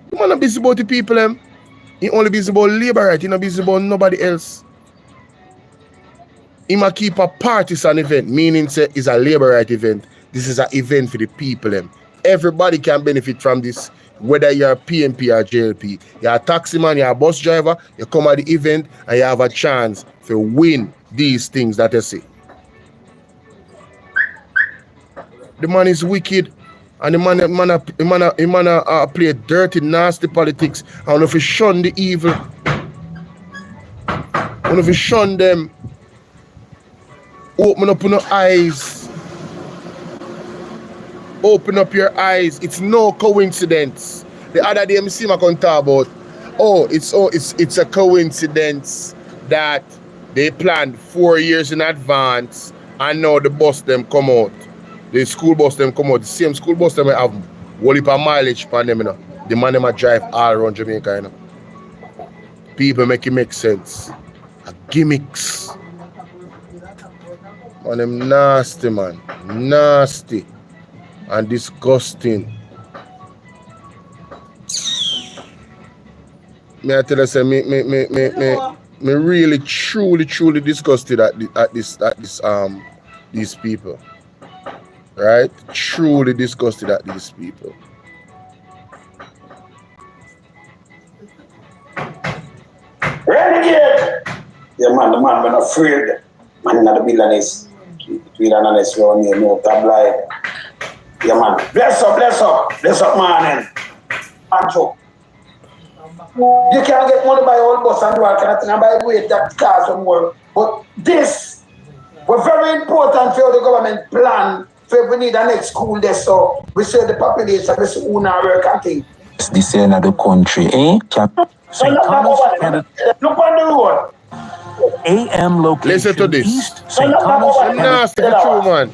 A: The man not busy about the people them. He only busy about labor right. He not busy about nobody else. He might keep a partisan event, meaning say it's a labor right event. This is an event for the people them. Everybody can benefit from this, whether you're a PMP or JLP. You're a taxi man, you're a bus driver, you come at the event and you have a chance to win these things that you see. The man is wicked, and the man play dirty, nasty politics. I don't know if he shun the evil. I don't know if he shun them. Open up your eyes. Open up your eyes. It's no coincidence. The other day, I see my talk about, it's a coincidence that they planned 4 years in advance, and now the bus them come out. The school bus them come out. The same school bus them have whole heap of mileage for them, you know. The man them drive all around Jamaica, you know. People make it make sense. Gimmicks. And them nasty, man. Nasty. And disgusting. Me I tell you, say, me really truly disgusted at these people. Right? Truly disgusted at these people.
B: Renegade! Yeah, man, the man, we're not afraid. Man, not the villainous. Villainous, we don't need no tabloid. Yeah, man. Bless up, man. Ancho. You can't get money by all bus and do all kind of thing and buy weight that cars and more. But this was very important for the government plan for we need a next school there. So we say the population, we say who now work and thing.
F: This is another country, eh?
B: So look on the road.
G: AM location.
A: Listen to this.
G: East St. Thomas.
A: Nasty the true, man.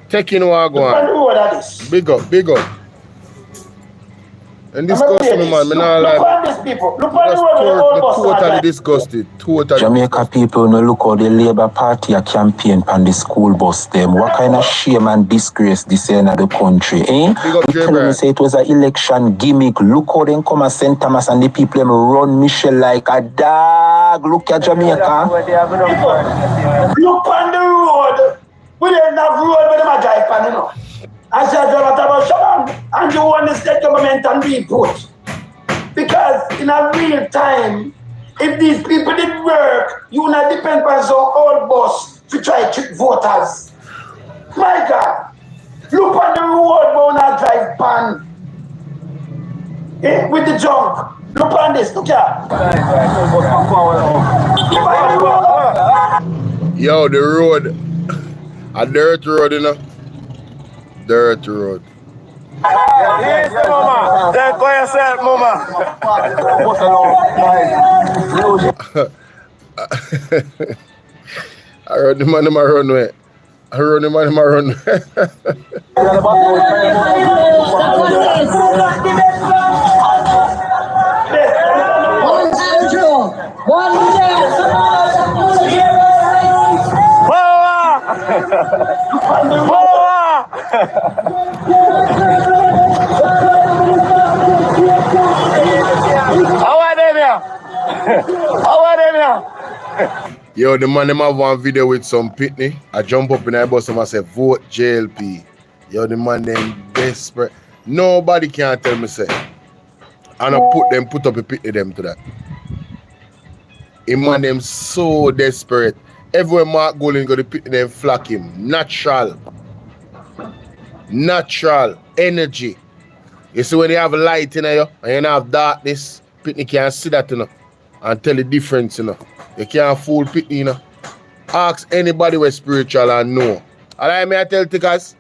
A: Taking Wagwan. Big up. And disgusting, man. Me not like.
B: Look on these people. Look on the road.
A: Totally disgusted. Totally.
F: Jamaica people no look how the Labour Party a campaign on the school bus them. What kind of shame and disgrace this in the country, eh? You telling me say it was an election gimmick. Look how them come and St. Thomas and the people them run Michelle like a dog. Look at Jamaica.
B: Look on the road. We didn't have road with them a drive pan, you know. I said about Shaban, and you want the state government and be put. Because in a real time, if these people did work, you not depend on some old boss to try to trick voters. My God, look on the road, but not drive pan. With the junk. Look on this, look here.
A: Yo, the road. A dirt road, you know. Dirt road.
B: Yes, mama. Then go yourself, mama.
A: I run the man in my runway.
C: One
B: How are them here?
A: Yo, the man them have one video with some pitney. I jump up in the bus and I say, vote JLP. Yo, the man them desperate. Nobody can tell me say. And I put up a pitney them to that. The man them so desperate. Everywhere Mark Golden go to pitney them flock him. Natural energy. You see when you have light in you and you have darkness, pitney can't see that, you know, and tell the difference, you know. You can't fool pitney, you know. Ask anybody who's spiritual and know. Alright, me I tell tickers,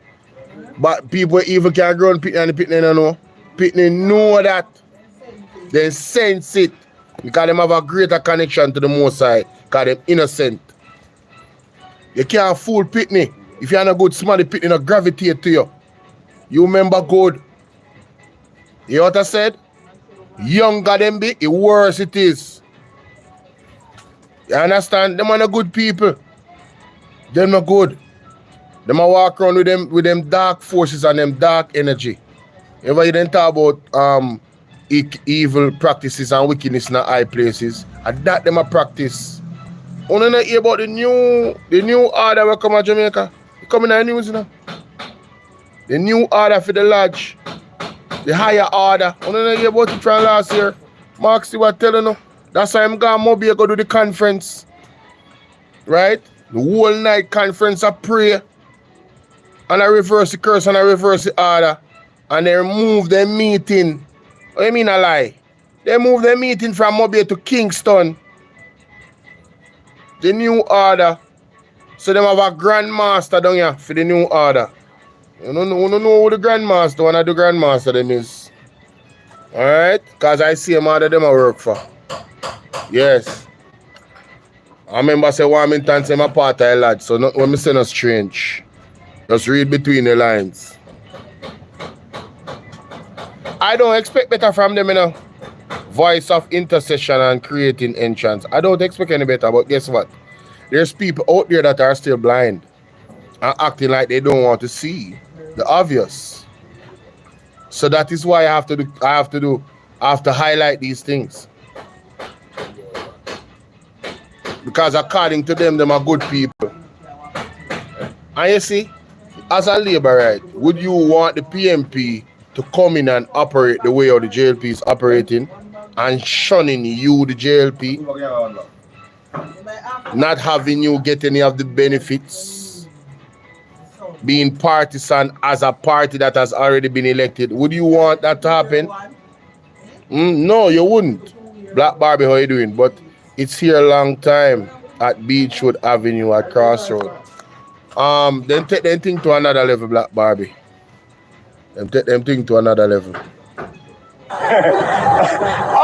A: but people even can grow on pitney and the pitney don't know. Pitney know that. They sense it. Because them have a greater connection to the Most High. Because them innocent. You can't fool pitney. If you're not good smart, the pitney not gravitate to you. You remember good. You know what I said? Younger them be, the worse it is. You understand? Them are not good people. They're not good. Them are walk around with them dark forces and them dark energy. Ever you didn't talk about evil practices and wickedness in the high places, and that them a practice. Only not hear about the new order will come to Jamaica. It come in the news, you know. The new order for the lodge. The higher order. Only not hear about it from last year. Mark see what telling you. That's why I'm going to go to the conference. Right? The whole night conference I pray. And I reverse the curse and I reverse the order. And they remove their meeting. What do you mean a lie? They move their meeting from Mobile to Kingston. The new order. So them have a grandmaster down here for the new order. You don't know who the grandmaster, one of the grandmaster them is. Alright? Because I see them order them I work for. Yes. I remember say Warmington say my part of a lad, so not when me say no strange. Just read between the lines. I don't expect better from them, you know. Voice of intercession and creating entrance. I don't expect any better, but guess what? There's people out there that are still blind. and acting like they don't want to see the obvious. So that is why I have to highlight these things. Because according to them are good people. And you see, as a labor right, would you want the PMP to come in and operate the way how the JLP is operating and shunning you, the JLP, not having you get any of the benefits, being partisan as a party that has already been elected? Would you want that to happen? No, you wouldn't. Black Barbie, how you doing? But it's here a long time at Beechwood Avenue at Crossroad. Then take them thing to another level, Black Barbie. Then take them thing to another level.
H: I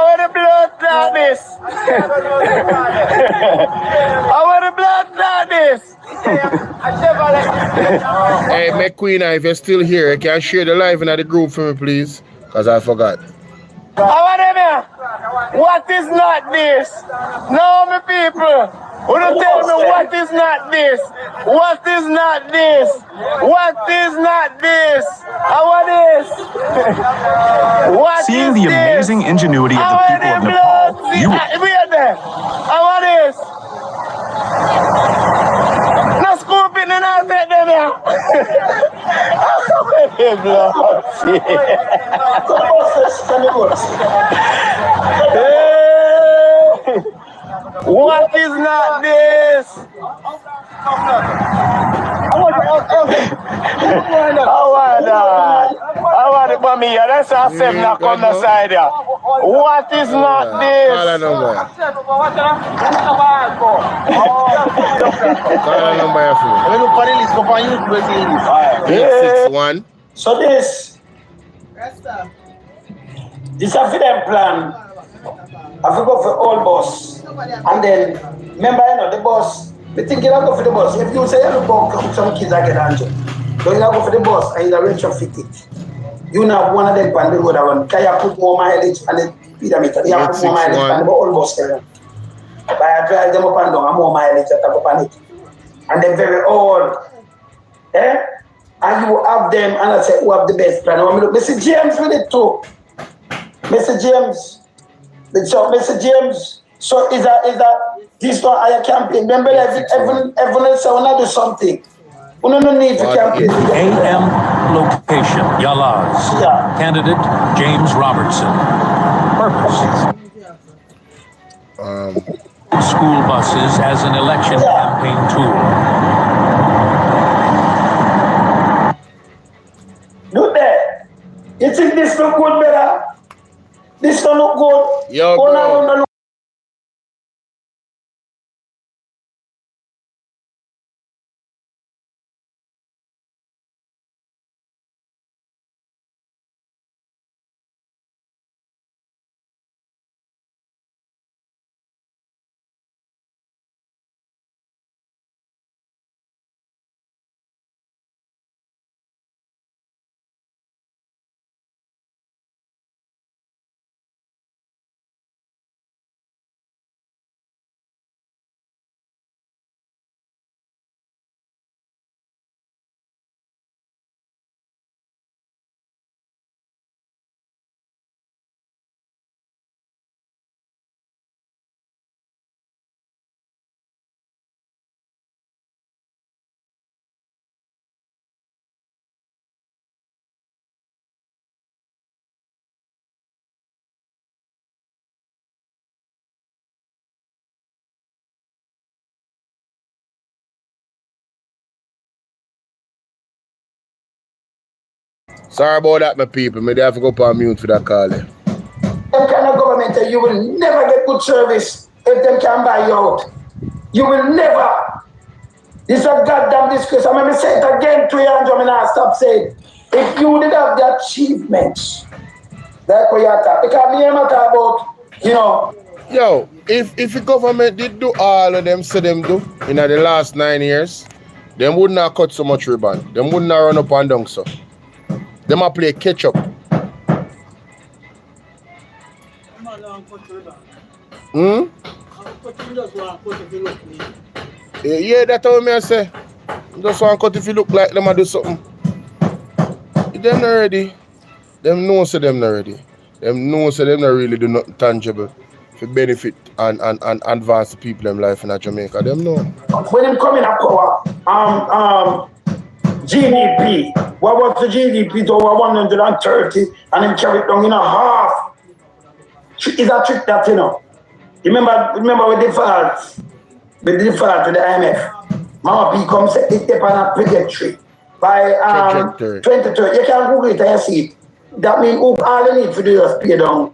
H: want the blood clot this. I want the blood clot this.
A: Hey, McQueen, if you're still here, you can share the live in the group for me, please, because I forgot.
H: I want them here. What is not this? No, my people. Who don't tell me what is not this? What is not this? What is not this? I want this. What
G: Seeing
H: is
G: the
H: this?
G: amazing ingenuity of the people of Nepal, you
H: We are there. I want this. No scooping and I'll take them here. What is not this? I want it for me. That's how I'm not on the side here. What is not this?
A: Call a number. Call a number for me. 861.
B: So this is a film plan. I have to go for all boss. And then, remember, the boss, we think you go for the boss. If you say you look for some kids that get injured, so you go for the boss and you retrofit it. You know one of them on the road around. Can you put more mileage on the speedometer? You have to put more mileage on the all boss area. But I drive them up and down and more mileage that up on it. And they're very old. And you have them and I say, who have the best plan? I want me to Mr. James with it too. Mr. James. So, Mr. James, so is that this one I campaign? Remember, everyone else I want to do something. We don't need to campaign.
G: AM location, Yalaz.
B: Yeah.
G: Candidate, James Robertson. Purpose. School buses as an election campaign tool.
B: Look there. You think this look good, better? This don't look good.
A: Yo, bro. Sorry about that, my people. Maybe I have to go up on mute for that call.
B: Them kind of government, you will never get good service if them can buy you out. You will never. This is a goddamn disgrace. I'm going to say it again to you, and I'm going to stop saying. If you did have the achievements, that's what you're talking. Because me and I talk about,
A: Yo, if the government did do all of them say them do in the last 9 years, them wouldn't have cut so much ribbon. Them wouldn't have run up and down so. Them a play catch up. Yeah, that's what I say. Just want cut if you look like them and do something. Them not ready. Them know so them not ready. Them know so them not really do nothing tangible for benefit and advance the people them life in Jamaica. Them know.
B: When them come in at power, GDP, what was the GDP to over 130 and them carry it down in a half? Is a trick that, you know. Remember with the default with the IMF. Mama P comes set it up on a trajectory. By 2030, you can Google it and you see it. That means all you need to do is pay down,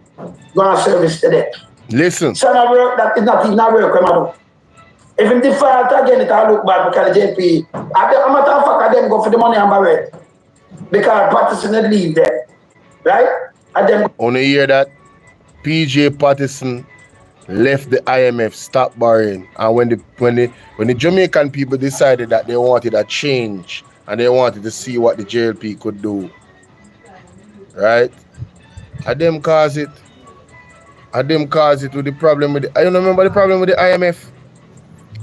B: go and service the debt.
A: Listen.
B: So that is not even a work, man. If in default again, it will look bad because the JP, I'm not talking about them go for the money and borrow it. Because Patterson didn't leave there. Right? And then
A: on a year that PJ Patterson left the IMF, stopped borrowing, and when the Jamaican people decided that they wanted a change and they wanted to see what the JLP could do, right? And them cause it. And them cause it with the problem with the, I don't remember the problem with the IMF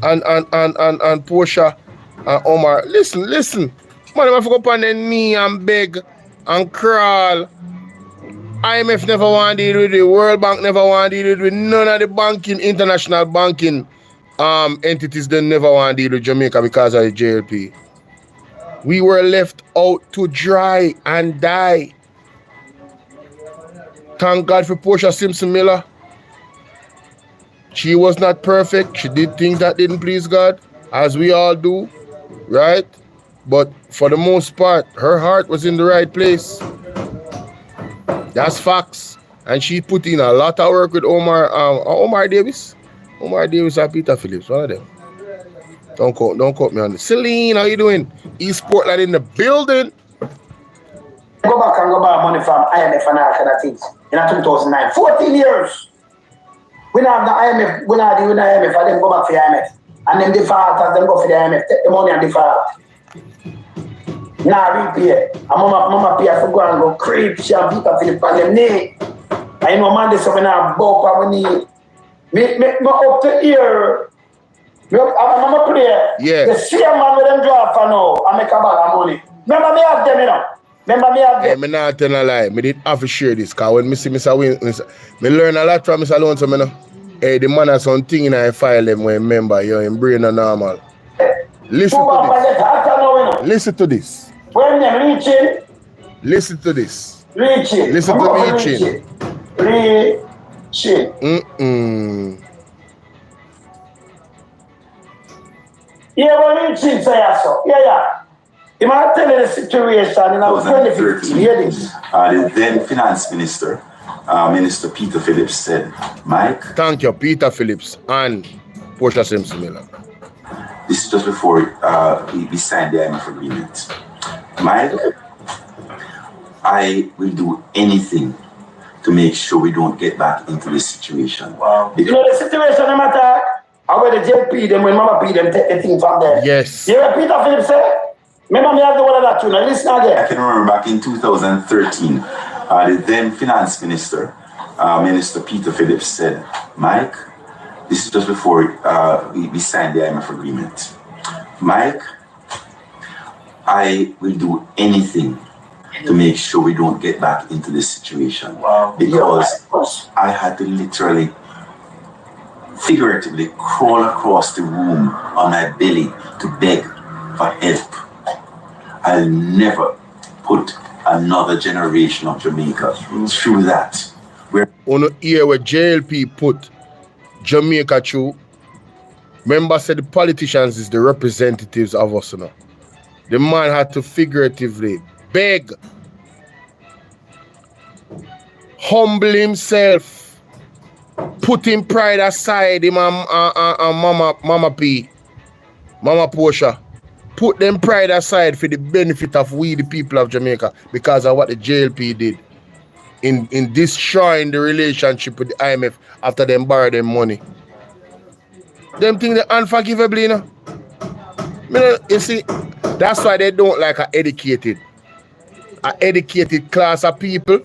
A: and Portia and Omar. Listen. Man, if I go up on their knee and beg and crawl. IMF never want to deal with it. World Bank never want to deal with it. None of the international banking entities, they never want to deal with Jamaica because of the JLP. We were left out to dry and die. Thank God for Portia Simpson Miller. She was not perfect. She did things that didn't please God, as we all do, right? But for the most part, her heart was in the right place. That's facts. And she put in a lot of work with Omar Davis. Omar Davis and Peter Phillips, one of them. Don't quote me on this. Celine, how you doing? East Portland in the building.
B: Go back and go buy money from IMF and all kind of things. In 2009. 14 years. We don't have the IMF, we don't deal with the IMF, and then go back for the IMF. And then default, and then go for the IMF, take the money and default. Now repay. And mama pay for go and go creep, she and Peter Philip on them knee. And you know, man, this so we now bow on my knee. Me up to here. I'm play.
A: Yeah.
B: The same man with them draw for now and make a bag of money. Remember me have them, you know.
A: Hey, me not tell a lie. Me did have to share this because when me see Mr. Win, me learn a lot from Mr. Lonesome, you know. Hey, the man has something in I file them when member, your brain are normal. Listen to this.
B: When they reaching.
A: Listen to this.
B: Reaching.
A: Listen to reaching.
B: Reaching. Yeah, but reaching, say so. Yeah. You might tell you the situation, and I was 2015. Hear this.
I: The then finance minister, Minister Peter Phillips, said, Mike.
A: Thank you, Peter Phillips and Portia Simpson Miller.
I: This is just before we signed the IMF agreement. Mike, I will do anything to make sure we don't get back into this situation.
B: Wow. You know the situation I'm attack? I where the JP them when Mama P them take the thing from there.
A: Yes.
B: You hear Peter Phillips say? Remember me have the one of that tune. Now listen again.
I: I can remember back in 2013, the then finance minister, Minister Peter Phillips, said, Mike, this is just before we signed the IMF agreement. Mike, I will do anything to make sure we don't get back into this situation.
B: Wow.
I: Because I had to literally, figuratively crawl across the room on my belly to beg for help. I'll never put another generation of Jamaica through that.
A: On the year where JLP put Jamaica through, remember said the politicians is the representatives of us, you know. The man had to figuratively beg, humble himself, put him pride aside, him and Mama P, Mama Portia. Put them pride aside for the benefit of we, the people of Jamaica, because of what the JLP did in destroying the relationship with the IMF after them borrow them money. Them think they're unforgivable, you know. You see, that's why they don't like an educated class of people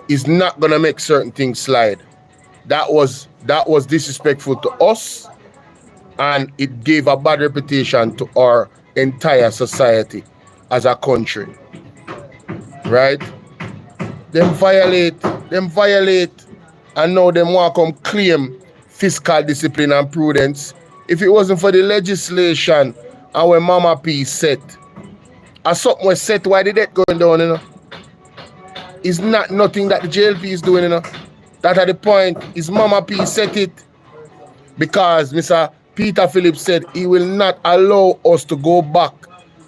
A: is not gonna make certain things slide. That was disrespectful to us, and it gave a bad reputation to our entire society as a country. Right? Them violate, and now them want to come claim fiscal discipline and prudence. If it wasn't for the legislation and when Mama P set, as something was set, why did that going down, you know? It's not nothing that the JLP is doing, you know. That at the point is Mama P set it because Mr. Peter Phillips said he will not allow us to go back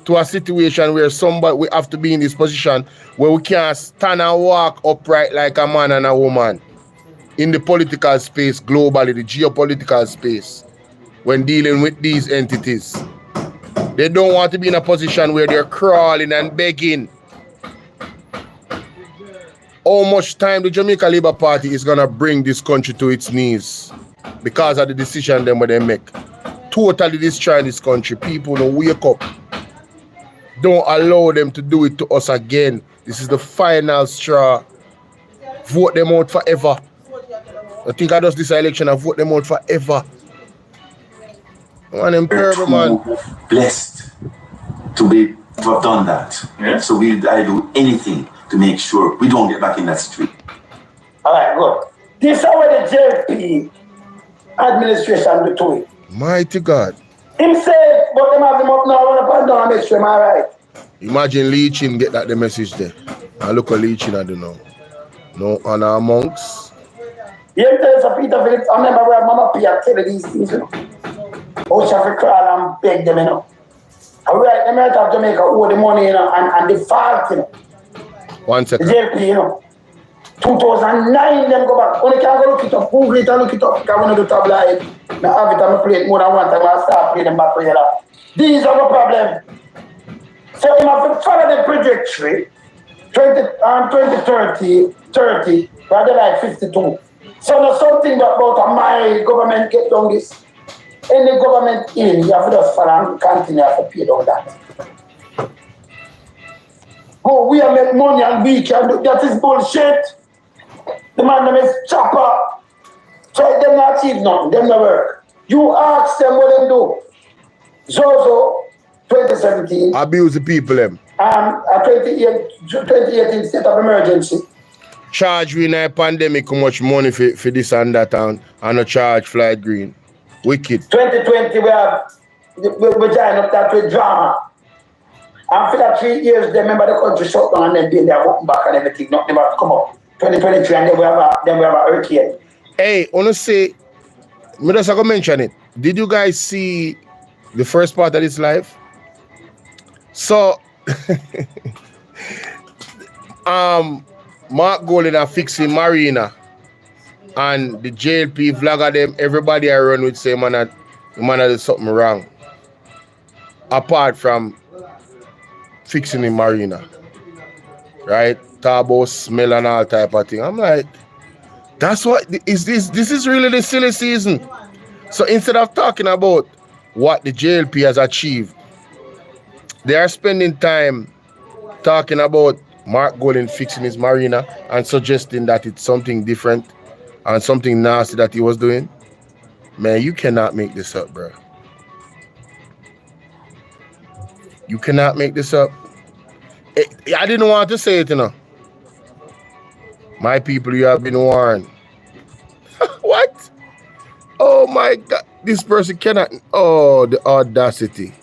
A: to a situation where somebody we have to be in this position where we can't stand and walk upright like a man and a woman in the political space globally, the geopolitical space, when dealing with these entities. They don't want to be in a position where they're crawling and begging. How much time the Jamaica Labour Party is gonna bring this country to its knees because of the decision them what they make? Totally destroy this country. People don't wake up. Don't allow them to do it to us again. This is the final straw. Vote them out forever. I think I does this election and vote them out forever. Man, them terrible, man.
I: Blessed to have done that. Yeah. So I do anything to make sure we don't get back in that street.
B: All right, good. This is how the JP administration do to it.
A: Mighty God.
B: Him say, but them have him up now and up and down and make sure I'm all right.
A: Imagine Leachin get that the message there. And look at Leachin I don't know. No honor amongst.
B: You tell us Peter Phillips, I remember where Mama P had tell these things, you know. How she have to crawl and beg them, you know. I write them out of Jamaica owe the money, you know, and the fault, you know.
A: 1 second.
B: The JP, you know. 2009, them go back. Only can go look it up, Google it and look it up. Because when I do tabloid, I have it and I play it more than one time. I start playing them back for you. These are the problem. So you have to follow the trajectory. 2030, rather like 52. So there's something about my government get done this. Any government in, you have to just follow and continue to pay down that. Oh, we are make money and we can do that is bullshit. The man them is chopper. So them not achieve nothing, them not work. You ask them what them do. Zozo, 2017.
A: Abuse the people them.
B: 2018 state of emergency.
A: Charge we in a pandemic how much money for this and that and no charge flight green. Wicked.
B: 2020 we join up that with drama. And for that 3 years, they remember the country shut down and then they are walking back and everything. Nothing about to come up. 2023 and then we have a hurricane.
A: Hey, I want to say, I just going to mention it. Did you guys see the first part of this live? So, Mark Golding are fixing Marina and the JLP vlogger them, everybody I run with say man there's something wrong. Apart from fixing in Marina. Right? Talk about smell and all type of thing. I'm like, that's what is this is really the silly season. So instead of talking about what the JLP has achieved, they are spending time talking about Mark Golding fixing his Marina and suggesting that it's something different and something nasty that he was doing. Man, you cannot make this up, bro. You cannot make this up. I didn't want to say it, you know. My people, you have been warned. What? Oh my God. This person cannot. Oh, the audacity.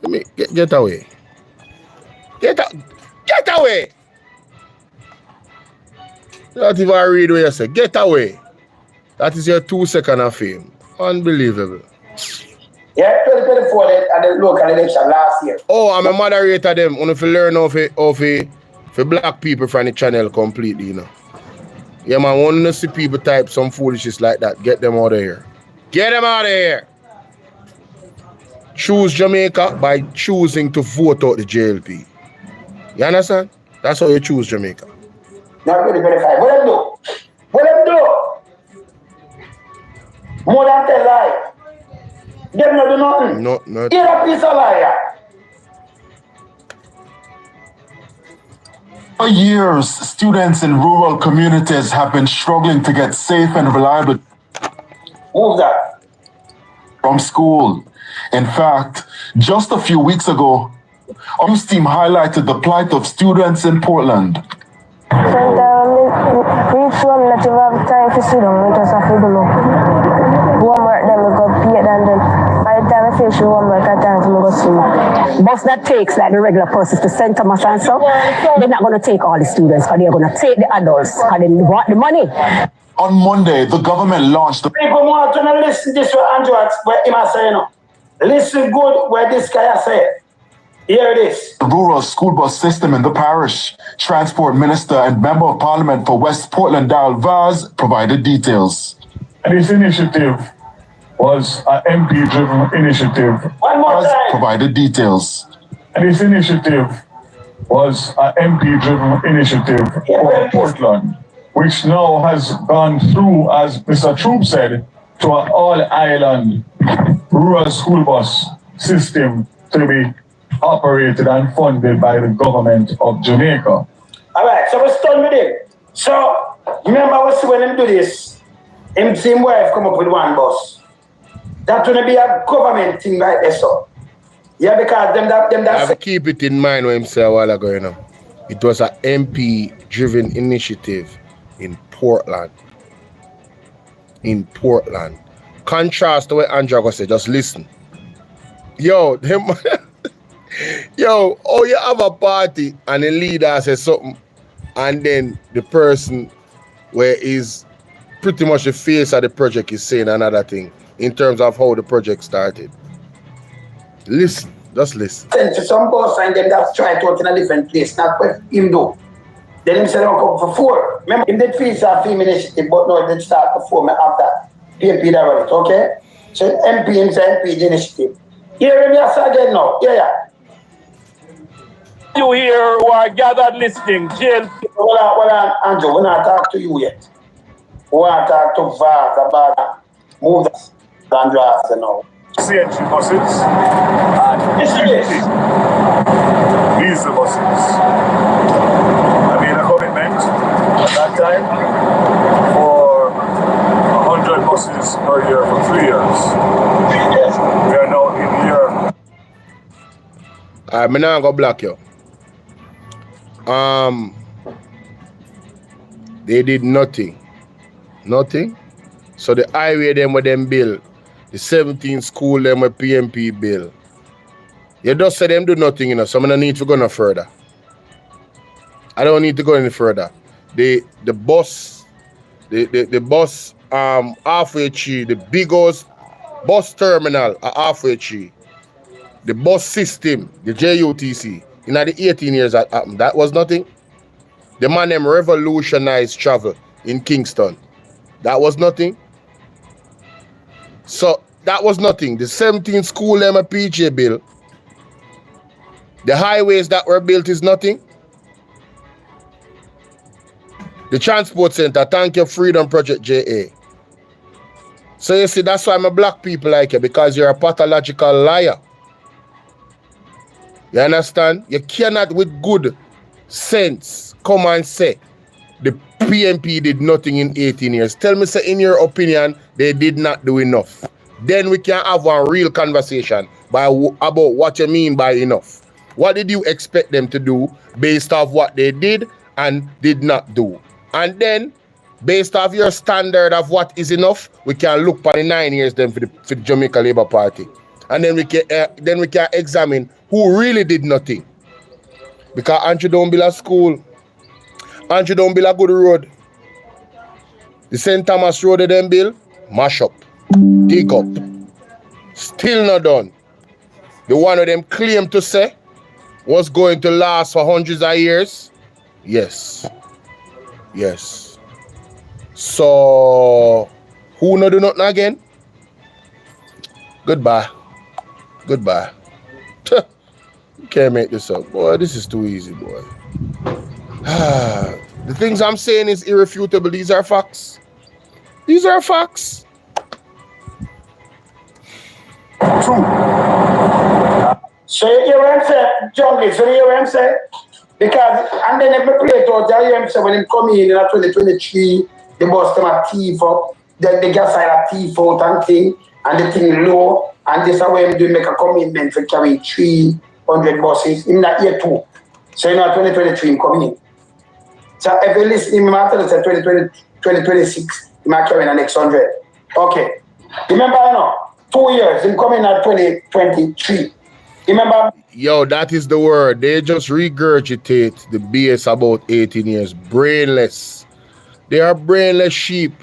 A: Let me get away. Get away. Not even read what you say. Get away. That is your 2 seconds of fame. Unbelievable.
B: Yeah, 2024 at the local election last year.
A: Oh, I'm a moderator them. I want to learn for black people from the channel completely, you know. Yeah, man, I want to see people type some foolishness like that. Get them out of here. Get them out of here. Choose Jamaica by choosing to vote out the JLP. You understand? That's how you choose Jamaica.
B: Not 2025. What them do? What them do? More than tell lie. Them not do nothing.
A: No.
B: You're a piece of liar.
J: For years, students in rural communities have been struggling to get safe and reliable.
B: Move that.
J: from school. In fact, just a few weeks ago, our news team highlighted the plight of students in Portland.
K: Bus that takes like the regular process to St. Thomas and so, they're not going to take all the students, but they're going to take the adults because they want the money.
J: On Monday, the government launched the...
B: People want to listen to this what Andrew what him saying. Listen good what this guy said. Here it is.
J: The rural school bus system in the parish. Transport Minister and Member of Parliament for West Portland, Darrell Vaz, provided details.
L: This initiative was an MP-driven initiative.
B: One more time.
J: Provided details.
L: This initiative was an MP-driven initiative for Portland, which now has gone through, as Mr. Troop said, to an all-island rural school bus system to be operated and funded by the government of Jamaica.
B: All right, so we're done with him. So, remember when him do this, him same wife come up with one bus. That's going to be a government thing right there, so. Yeah, because them
A: I have to keep it in mind when him say a while ago, you know. It was an MP-driven initiative in Portland. In Portland. Contrast to what Andrew said, just listen. Yo, them... Yo, oh, you have a party and the leader says something, and then the person where is pretty much the face of the project is saying another thing in terms of how the project started. Listen, just listen.
B: Sent to some boss and them that's tried to out in a different place, not what him do. Then him said, I'll come for 4. Remember, him did face a film initiative, but no, it did start before me after PMP that was it, okay? So MP himself, MP the initiative. Hear him, yes, again now. Yeah.
L: You here who are gathered listening, jail.
B: Hold on, Andrew, we're not talking to you yet. We want to talk to Vaz about move the Andrew has to know.
L: CNG buses and these are the buses. I made a commitment at that time for 100 buses per year for 3 years. We are now in year.
A: I'm not going to block you. They did nothing. So the highway them with them build, the 17 school them with PMP bill. You just say them do nothing, you know, so I don't need to go no further. I don't need to go any further. The bus halfway tree, the biggest bus terminal are halfway tree. The bus system, the JUTC, in the 18 years that happened, that was nothing. The man them revolutionized travel in Kingston. That was nothing. So that was nothing. The 17 school them a PJ bill. The highways that were built is nothing. The transport center, thank you, Freedom Project JA. So you see, that's why my black people like you, because you're a pathological liar. You understand? You cannot with good sense come and say the PMP did nothing in 18 years. Tell me, say, in your opinion, they did not do enough. Then we can have one real conversation about what you mean by enough. What did you expect them to do based off what they did and did not do? And then, based off your standard of what is enough, we can look for the 9 years then for the Jamaica Labour Party. And then we can examine who really did nothing. Because Andrew don't build a school. Andrew don't build a good road. The St. Thomas Road they them build, mash up, dig up. Still not done. The one of them claim to say was going to last for hundreds of years. Yes. So, who no do nothing again? Goodbye. You can't make this up. Boy, this is too easy, boy. The things I'm saying is irrefutable. These are facts.
B: True. So you hear what I'm saying, Jungle? So you hear what I'm saying? Because, and then if I play it out, you hear him say when him come in 2023, the bus them a thief up, the gas side a thief out and thing. and the thing low, and this is why we do make a commitment for carrying 300 buses in that year 2. So you know 2023 I'm coming in. So if you listen, I'm after 2026, I'm carrying the next 100. Okay. Remember, 2 years, I'm coming at 2023. Remember?
A: Yo, that is the word. They just regurgitate the BS about 18 years. Brainless. They are brainless sheep.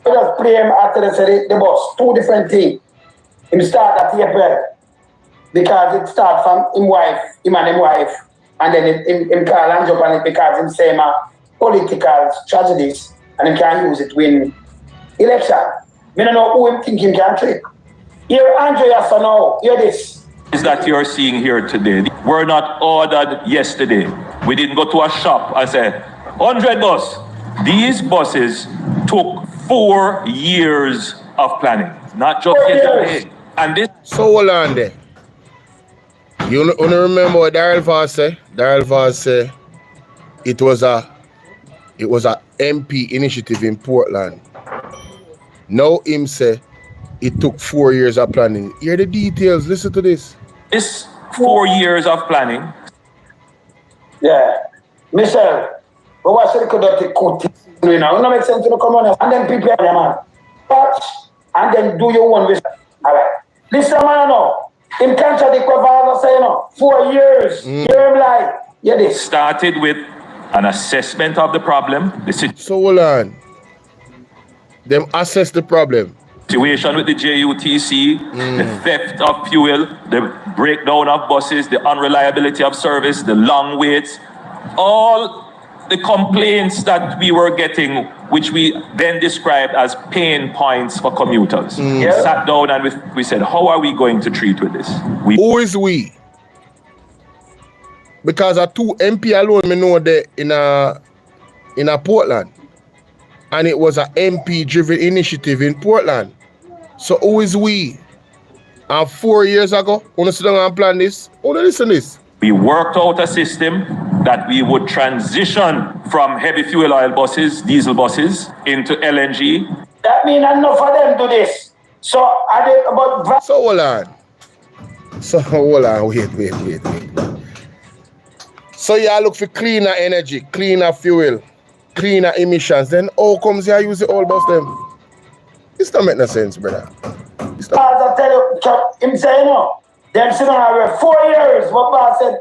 B: I just play him after the bus. 2 different things. Him start at April. Because it starts from him and him wife. And then him call and jump on it because him say political tragedies. And he can use it win election. I don't know who him think him can trick. Here, Andrea, so now, hear this.
M: Is that you're seeing here today. We're not ordered yesterday. We didn't go to a shop and say, 100 bus. These buses took 4 years of planning, not just yesterday. And this.
A: So hold on there. You remember what Daryl Voss said? Daryl Voss said it was a MP initiative in Portland. Now him say it took 4 years of planning. Hear the details. Listen to this.
M: This 4 years of planning.
B: Yeah. Michelle, but what should the court you know? It don't make sense to come on and then prepare your man. Watch and then do your one with. All right. Listen, man, in contradict what Father say, 4 years. Hear him like, yeah, this.
M: Started with an assessment of the problem.
A: So hold on. Them assess the problem.
M: Situation with the JUTC, the theft of fuel, the breakdown of buses, the unreliability of service, the long waits, all the complaints that we were getting, which we then described as pain points for commuters. We sat down and we said, how are we going to treat with this?
A: Who is we? Because a 2 MP alone, me know that in a Portland. And it was an MP-driven initiative in Portland. So who is we? And 4 years ago, when I sit down and plan this, listen to this.
M: We worked out a system that we would transition from heavy fuel oil buses, diesel buses, into LNG.
B: That means enough for them do this. So are they about...
A: So hold on. Wait. So you look for cleaner energy, cleaner fuel, cleaner emissions. Then how comes you use the old bus them? This don't make no sense, brother.
B: I tell you, him say, them sit on 4 years, what Boss said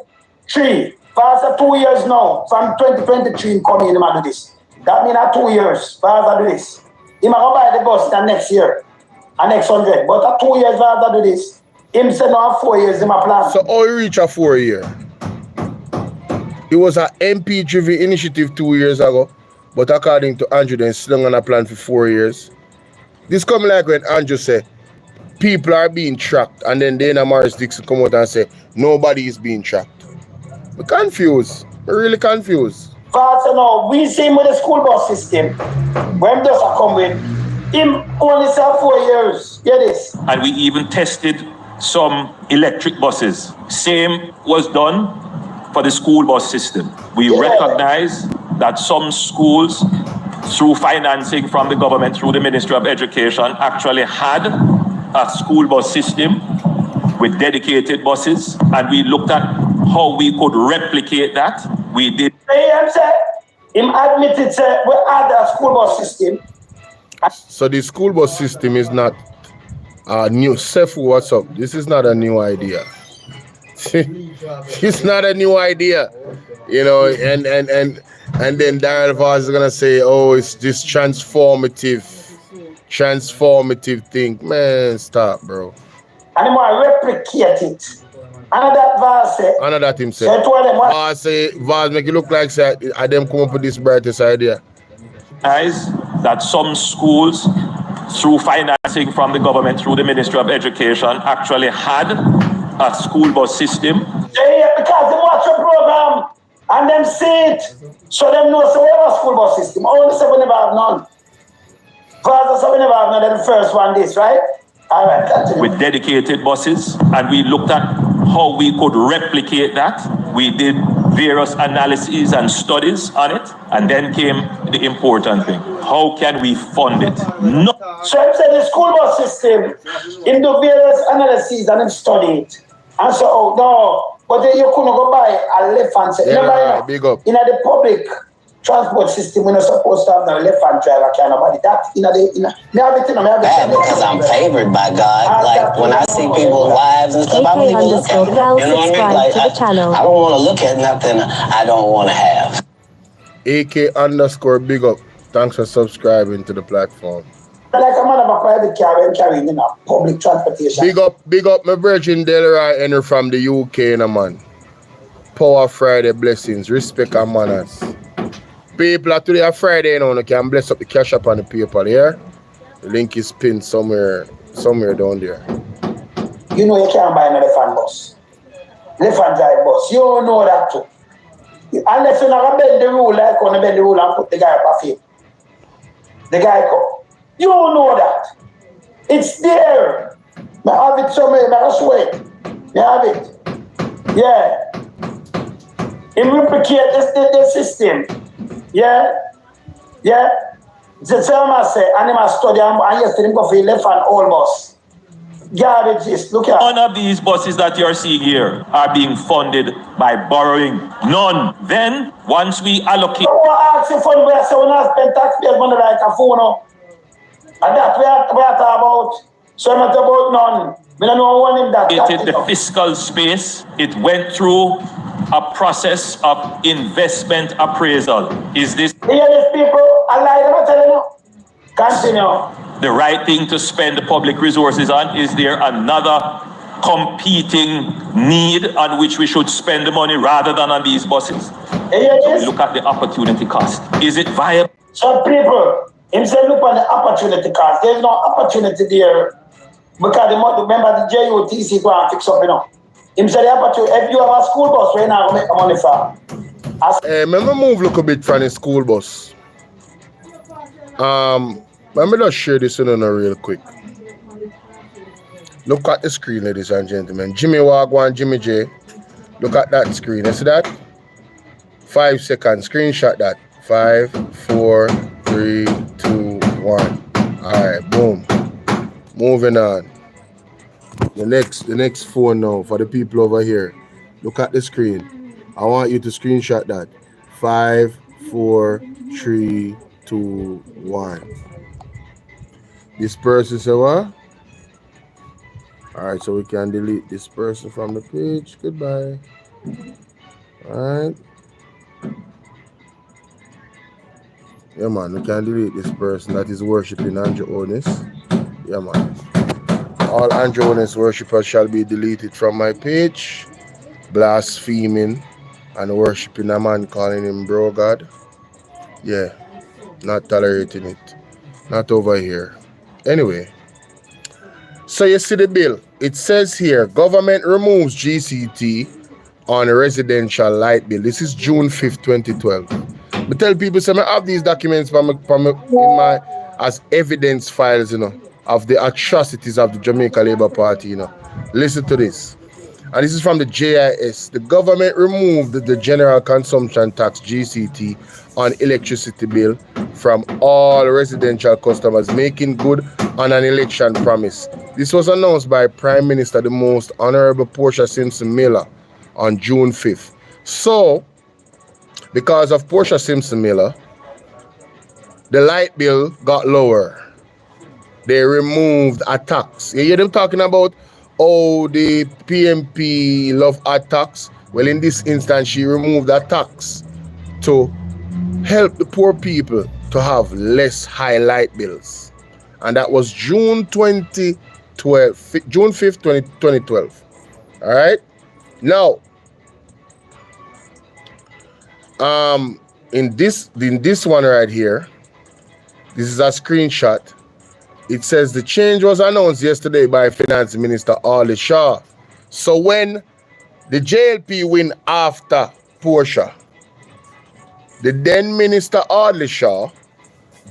B: 3. Boss said 2 years now. From 2023 coming in, him do this. That means 2 years, Boss do this. He might go buy the bus the next year, and next 100. But 2 years, Boss do this. Him said no 4 years, him a plan.
A: So how you reach a 4 year? It was an MP-driven initiative 2 years ago, but according to Andrew, then still on a plan for 4 years. This come like when Andrew said, people are being tracked, and then Dana Morris Dixon come out and say, nobody is being tracked. We're confused. We're really confused.
B: Father, no, we see him with the school bus system. When does it come with? Him only said 4 years. Hear this.
M: And we even tested some electric buses. Same was done for the school bus system. We recognize that some schools, through financing from the government, through the Ministry of Education, actually had a school bus system with dedicated buses, and we looked at how we could replicate that. We did.
B: Him admitted we had a school bus system.
A: So the school bus system is not new. Sefu, what's up? This is not a new idea. It's not a new idea, you know. And then Daryl Voss is gonna say, "Oh, it's this transformative thing." Man, stop, bro.
B: And more replicate it. Another Voss say.
A: Another him say. Voss make it look like say I them come up with this brightest idea.
M: That some schools, through financing from the government, through the Ministry of Education, actually had a school bus system.
B: Yeah, because they watch a program and them see it, so them know so we have a school bus system. Only 7 never have none. Father 7 never have none. Then the first one this, right? All right, continue.
M: With dedicated buses, and we looked at how we could replicate that. We did various analyses and studies on it, and then came the important thing. How can we fund it? No.
B: So I said the school bus system, in the various analyses and study it. And so, oh, no, but then you couldn't go buy a left hand side.
A: Yeah, big up.
B: In the public transport system, we're not supposed to have no left hand driver, kind of body. That,
N: because I'm favored by God. Like, when I see people's lives and stuff, I don't even look at it. You know what I mean? Like, I don't want to look at nothing I don't want to have.
A: AK_ big up. Thanks for subscribing to the platform.
B: Like a man of a private car and carrying in a public transportation.
A: Big up my virgin Delroy Henry from the UK, man. Power Friday blessings, respect and manners. People today are Friday, you know, you can bless up the cash up on the paper here. The link is pinned somewhere down there.
B: You know you can't buy another fan bus. Left hand drive bus. You don't know that too. Unless you never bend the rule, like on bend the rule and put the guy up a field. The guy come. You don't know that. It's there. I have it somewhere, I swear. You have it. Yeah. It replicate the system. Yeah. Yeah. The same I say, animal study, and yesterday go for left hand all bus. Garbage is, look at.
M: None of these buses that you're seeing here are being funded by borrowing. None. Then, once we allocate.
B: So what asking fund where I say when I spend taxpayers money like a phone. And that we are talking about. So I'm not about none. We don't know one in that.
M: The fiscal space, it went through a process of investment appraisal. Is this
B: people? I lie, I'm telling you. Continue.
M: The right thing to spend the public resources on? Is there another competing need on which we should spend the money rather than on these buses?
B: Yes.
M: Look at the opportunity cost. Is it viable?
B: Some people, himself look at the opportunity cost. There's no opportunity there. Because remember the JUTC go and fix up, you know. Himself the opportunity. If you have a school bus, we're not going to make money for.
A: Remember move look a bit from the school bus. Let me just share this in real quick. Look at the screen, ladies and gentlemen. Jimmy Wagwan, Jimmy J. Look at that screen. You see that? 5 seconds. Screenshot that. 5, 4, 3, 2, 1. Alright, boom. Moving on. The next phone now for the people over here. Look at the screen. I want you to screenshot that. 5, 4, 3, 2, 1. This person say what? Alright, so we can delete this person from the page. Goodbye. Alright. Yeah, man, we can delete this person that is worshipping Andrew Holness. Yeah, man. All Andrew Holness worshippers shall be deleted from my page. Blaspheming and worshipping a man calling him bro God. Yeah, not tolerating it. Not over here. Anyway, so you see the bill. It says here, government removes GCT on residential light bill. This is June 5th, 2012. But tell people, so I have these documents as evidence files, you know, of the atrocities of the Jamaica Labour Party, you know. Listen to this. And this is from the JIS. The government removed the general consumption tax, GCT, on electricity bill from all residential customers, making good on an election promise. This was announced by Prime Minister, the Most Honorable Portia Simpson Miller, on June 5th. So, because of Portia Simpson Miller, the light bill got lower. They removed a tax. You hear them talking about, oh, the PMP love a tax. Well, in this instance, she removed that tax to help the poor people to have less high light bills. And that was June 5th, 2012. All right. Now, in this one right here, this is a screenshot. It says the change was announced yesterday by Finance Minister Ali Shah. So when the JLP win after Portia, the then Minister Ali Shah,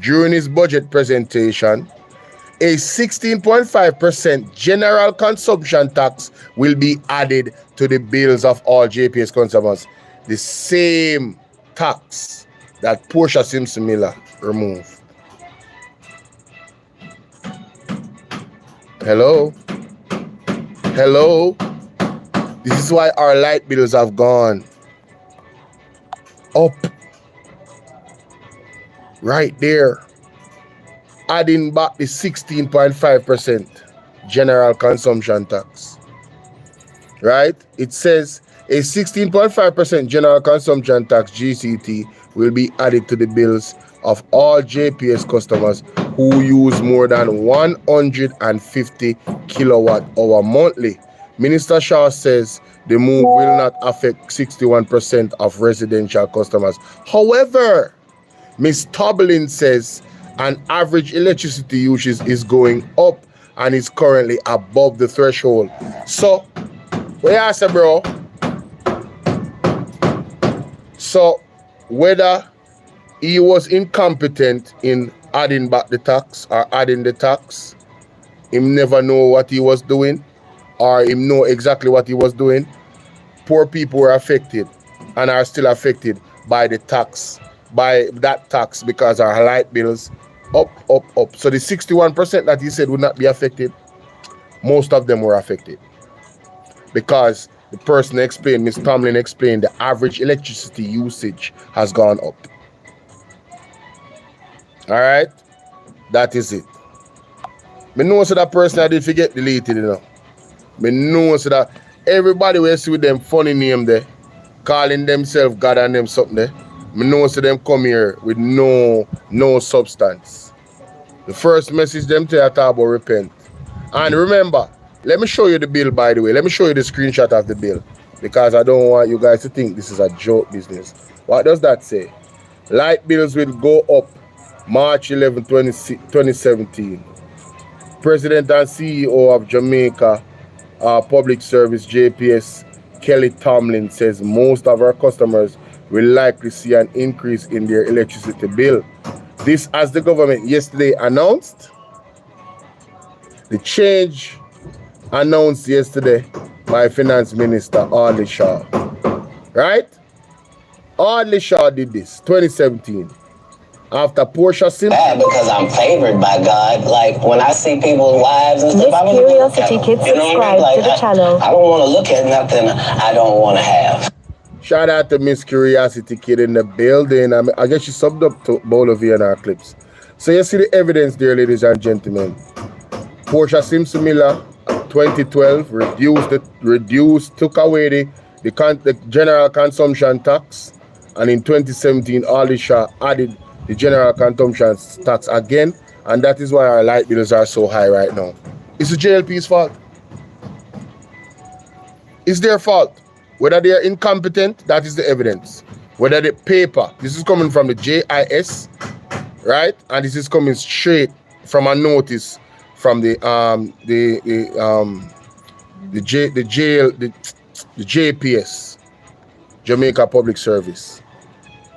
A: during his budget presentation, a 16.5% general consumption tax will be added to the bills of all JPS consumers. the same tax that Portia Simpson Miller removed. Hello? Hello? This is why our light bills have gone up. Right there. Adding back the 16.5% general consumption tax. Right? It says a 16.5% general consumption tax GCT will be added to the bills of all JPS customers who use more than 150 kilowatt hour monthly. Minister Shaw says the move will not affect 61% of residential customers. However, Ms. Toblin says an average electricity usage is going up and is currently above the threshold. So, what you say, bro? So, whether he was incompetent in adding back the tax or adding the tax, him never know what he was doing, or him know exactly what he was doing, poor people were affected and are still affected by the tax, by that tax, because our light bills up. So the 61% that he said would not be affected, most of them were affected. Because the person explained, Ms. Tomlin explained, the average electricity usage has gone up. All right? That is it. Me know so that person I did forget deleted, you know. Me know so that everybody will see with them funny name there, calling themselves God and them something there. Me know so them come here with no substance. The first message them tell you talk about repent. And remember, let me show you the bill, by the way. Let me show you the screenshot of the bill, because I don't want you guys to think this is a joke business. What does that say? Light bills will go up March 11, 2017. President and CEO of Jamaica Public Service JPS, Kelly Tomlin, says most of our customers will likely see an increase in their electricity bill. This, as the government yesterday announced, the change announced yesterday by Finance Minister Audley Shaw. Right? Audley Shaw did this, 2017. After Portia Simpson.
N: Because I'm favored by God. Like when I see people's lives and stuff,
O: Miss Curiosity Kids, subscribe to the channel.
N: I don't want to look at nothing I don't want to have.
A: Shout out to Miss Curiosity Kid in the building. I guess she subbed up to Bolo in our clips. So you see the evidence there, ladies and gentlemen. Portia Simpson Miller, 2012, took away the general consumption tax, and in 2017, Audley Shaw added the general consumption tax again, and that is why our light bills are so high right now. It's the JLP's fault. It's their fault. Whether they are incompetent, that is the evidence. Whether the paper, this is coming from the JIS, right? And this is coming straight from a notice from the JPS, Jamaica Public Service.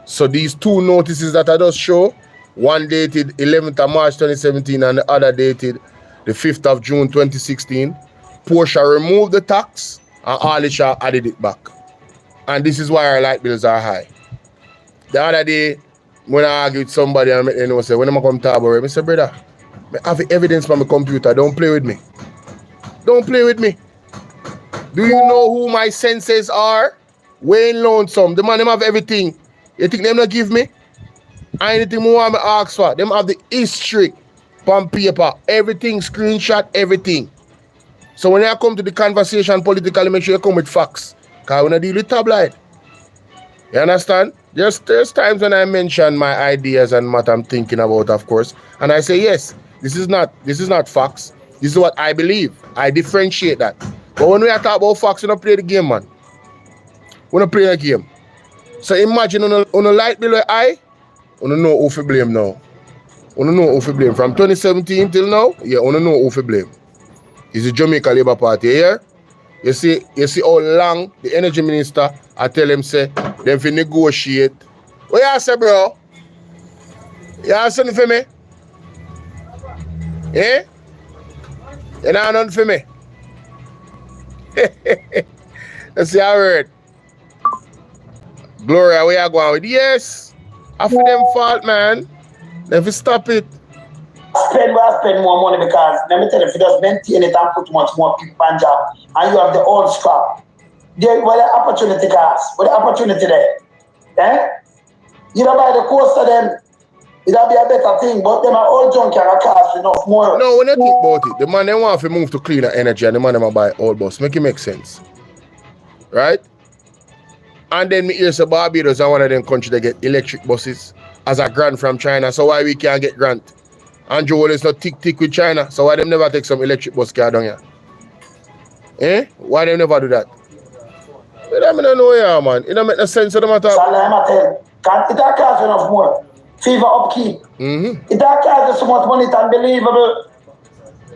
A: So these two notices that I just show, one dated 11th of March 2017 and the other dated the 5th of June 2016, Portia removed the tax and Audley Shaw added it back. And this is why our light bills are high. The other day, when I argue with somebody and they know, say, when I come to talk about it, I say, brother, I have evidence from my computer, don't play with me. Don't play with me. Do you know who my senses are? Wayne Lonesome, the man, them have everything. You think them not give me? Anything more I ask for? Them have the history on paper. Everything, screenshot, everything. So when I come to the conversation politically, make sure you come with facts. Because when I deal with tabloid. You understand? There's times when I mention my ideas and what I'm thinking about, of course. And I say, yes, this is not facts. This is what I believe. I differentiate that. But when we talk about facts, we don't play the game, man. We don't play the game. So imagine on a light bill I don't know who to blame now. I don't know who to blame. From 2017 till now, yeah, I don't know who to blame. It's the Jamaica Labour Party here. You see how long the energy minister, I tell him, say, them fi negotiate. What you say, bro? You have something for me? Eh? You know nothing for me? Let's see how I heard. Gloria, where you going with? Yes. After them fault, man. If you stop it.
B: Spend more money because let me tell you, if you just maintain it and put much more people on job and you have the old scrap, there where the opportunity cost, where the opportunity there. Eh? You don't buy the coaster then, it'll be a better thing, but them are all junk and cost enough more.
A: No, when you think about it, the man they want to move to cleaner energy and the man they buy old bus. Make it make sense. Right? And then me hear say Barbados are one of them countries that get electric buses as a grant from China. So why we can't get grant? And Joe is not tick with China. So why them never take some electric bus car down here? Eh? Why them never do that? But I don't know here, man. It don't make no sense to the matter.
B: Can't it cost enough more? Fever upkeep. It costs so much money, it's unbelievable.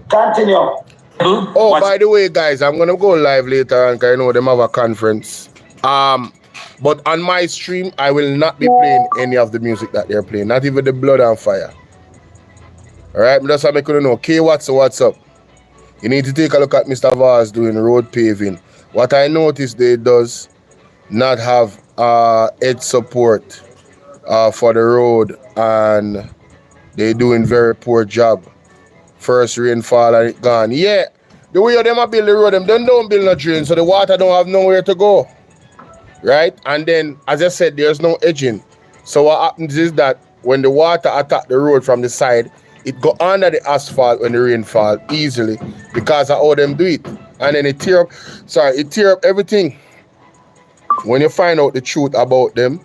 B: Continue.
A: Oh, by the way, guys, I'm gonna go live later on because I know them have a conference. But on my stream, I will not be playing any of the music that they're playing, not even the Blood and Fire. Alright, that's how I couldn't know. K, what's up? You need to take a look at Mr. Vaz doing road paving. What I noticed they does not have head support for the road, and they doing very poor job. First rainfall and it gone. Yeah, the way them a build the road, them don't build no drain, so the water don't have nowhere to go. Right? And then, as I said, there's no edging. So what happens is that when the water attack the road from the side, it go under the asphalt when the rain fall easily because of how them do it. And then it tear up everything. When you find out the truth about them,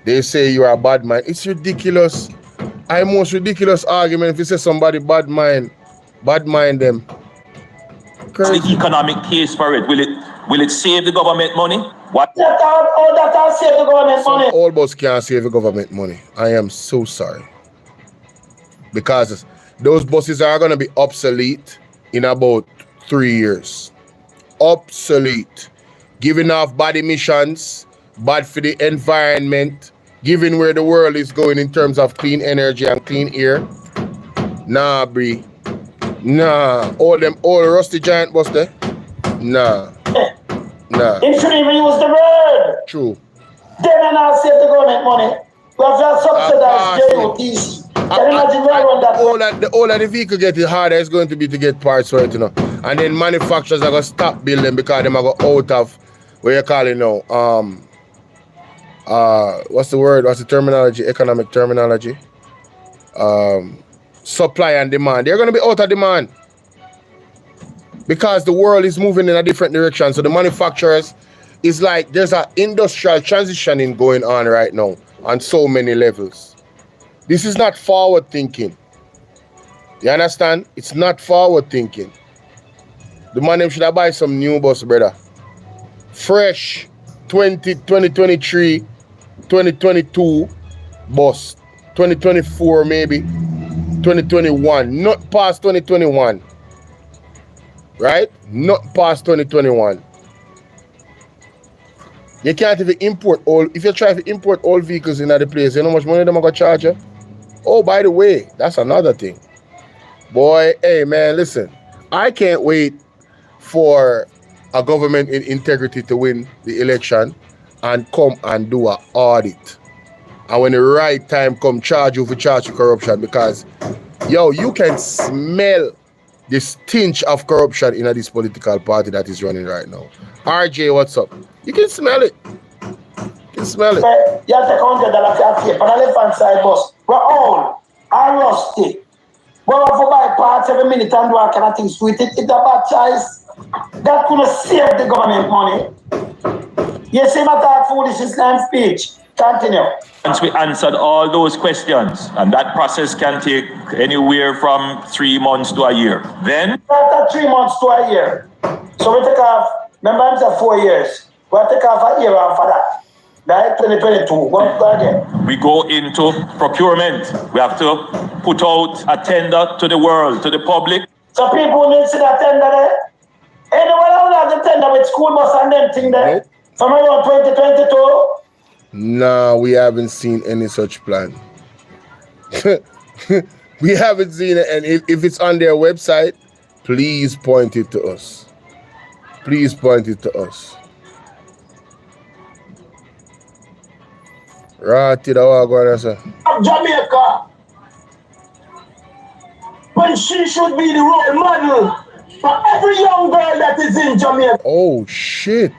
A: they say you are a bad man. It's ridiculous. The most ridiculous argument if you say somebody bad mind them.
M: Crazy. The economic case for it. Will it save the government money? What?
B: That save the government money.
A: All bus can't save the government money. I am so sorry. Because those buses are going to be obsolete in about 3 years. Obsolete. Giving off bad emissions, bad for the environment, given where the world is going in terms of clean energy and clean air. Nah, Bree. Nah. All rusty giant bus there? Nah.
B: It shouldn't even use the word.
A: True.
B: Then and I'll save the government money. We have just subsidized JOTC.
A: The older the vehicle get, the harder it's going to be to get parts for it, you know. And then manufacturers are going to stop building because they are going out of, what you call it now, what's the word, what's the terminology, economic terminology? Supply and demand. They're going to be out of demand. Because the world is moving in a different direction. So the manufacturers, is like, there's an industrial transitioning going on right now on so many levels. This is not forward thinking. You understand? It's not forward thinking. The man should have buy some new bus, brother. Fresh 2023, 2022 bus. 2024 maybe. 2021. Not past 2021. Right? Not past 2021. You can't even import all. If you try to import all vehicles in other place, you know how much money them are going to charge you? Oh, by the way, that's another thing. Boy, hey man, listen. I can't wait for a government in integrity to win the election and come and do an audit. And when the right time come, charge you for corruption, because, yo, you can smell the stench of corruption in this political party that is running right now. RJ, what's up? You can smell it. You can smell it.
B: You have to $100 for tape on the left-hand side bus. We're old and rusty. We have to buy parts every minute and do all kind of things with it. It's a bad choice. That could save the government money. You see my talk foolishness and speech. Continue.
M: Once we answered all those questions, and that process can take anywhere from 3 months to a year. Then?
B: After 3 months to a year. So we take off, remember I'm saying 4 years. We'll take off a year after that. Right? 2022. Go again.
M: We go into procurement. We have to put out a tender to the world, to the public.
B: So people need to see that tender there. Anyone else have the tender with school bus and them thing there? Nope. From around 2022?
A: No, we haven't seen any such plan. We haven't seen it, and if it's on their website, please point it to us. Please point it to us. Right, that what I'm going to say.
H: Of Jamaica. When she should be the role model for every young girl that is in Jamaica.
A: Oh shit.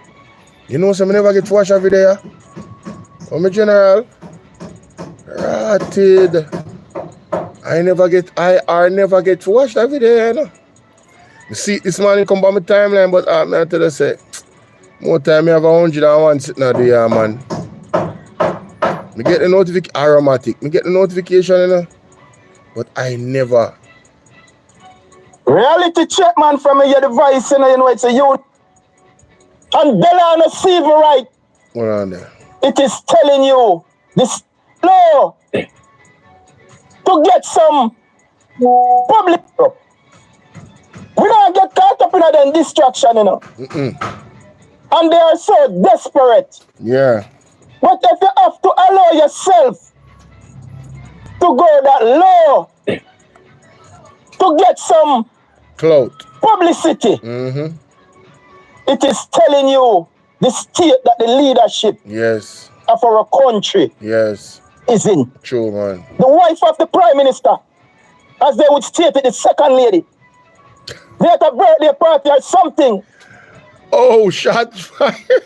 A: You know something never get to watch every day? Oh my general. Ratted. I never get to watch that video, you know. I see this morning come by my timeline, but I tell you say, more time I have 101 sitting out there, man. Me get the notification aromatic. Me get the notification, you know. But I never.
H: Reality check, man, from your device, you know it's a youth. And Delano Silver right.
A: What on there?
H: It is telling you this law to get some public. We don't get caught up in a distraction, you know. And they are so desperate.
A: Yeah.
H: But if you have to allow yourself to go that low to get some
A: clout,
H: publicity, it is telling you the state that the leadership of our country is in.
A: True, man.
H: The wife of the Prime Minister, as they would state it, the second lady, they had a birthday party or something.
A: Oh, shots fired.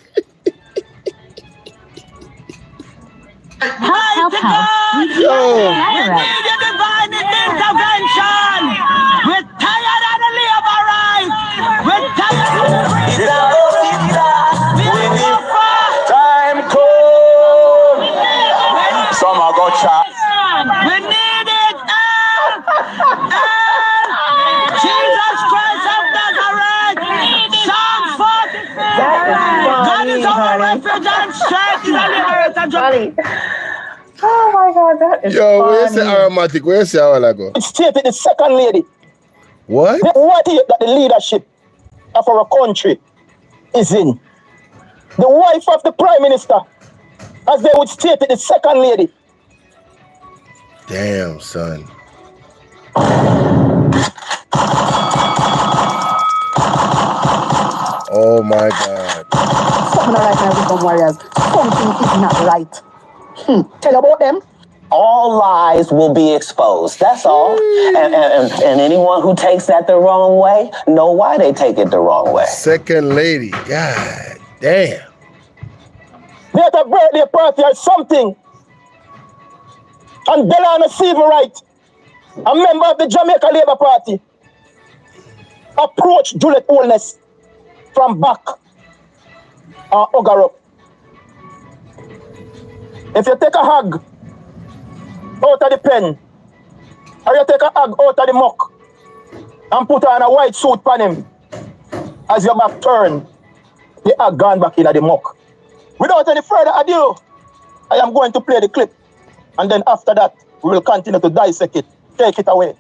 H: Hi to God!
A: Yo!
H: We need your divine intervention! We're tired of the labor rights! We're tired of the freedom!
F: Time cold. Some are go chat.
H: We need it! Jesus Christ of Nazareth! Psalm 46! God is our refuge and strength in the liberation.
O: Oh my God, that is
A: Yo,
O: funny.
A: where's the aromatic? Where's the hour ago?
H: It stated the second lady.
A: What?
H: What is that the leadership of our country is in? The wife of the Prime Minister, as they would state it, the second lady.
A: Damn, son. Oh my God.
K: Something right now, Wisdom Warriors. Something is not right. Tell about them.
N: All lies will be exposed. That's all. And anyone who takes that the wrong way, know why they take it the wrong way.
A: Second lady. God damn.
H: They had a birthday party or something. And Delano Silver right, a member of the Jamaica Labour Party, approached Juliet Holness from back and hug her up. If you take a hug out of the pen, or you take a hug out of the muck and put on a white suit on him, as your back turn, the hug gone back into the muck. Without any further ado, I am going to play the clip, and then after that, we will continue to dissect it. Take it away.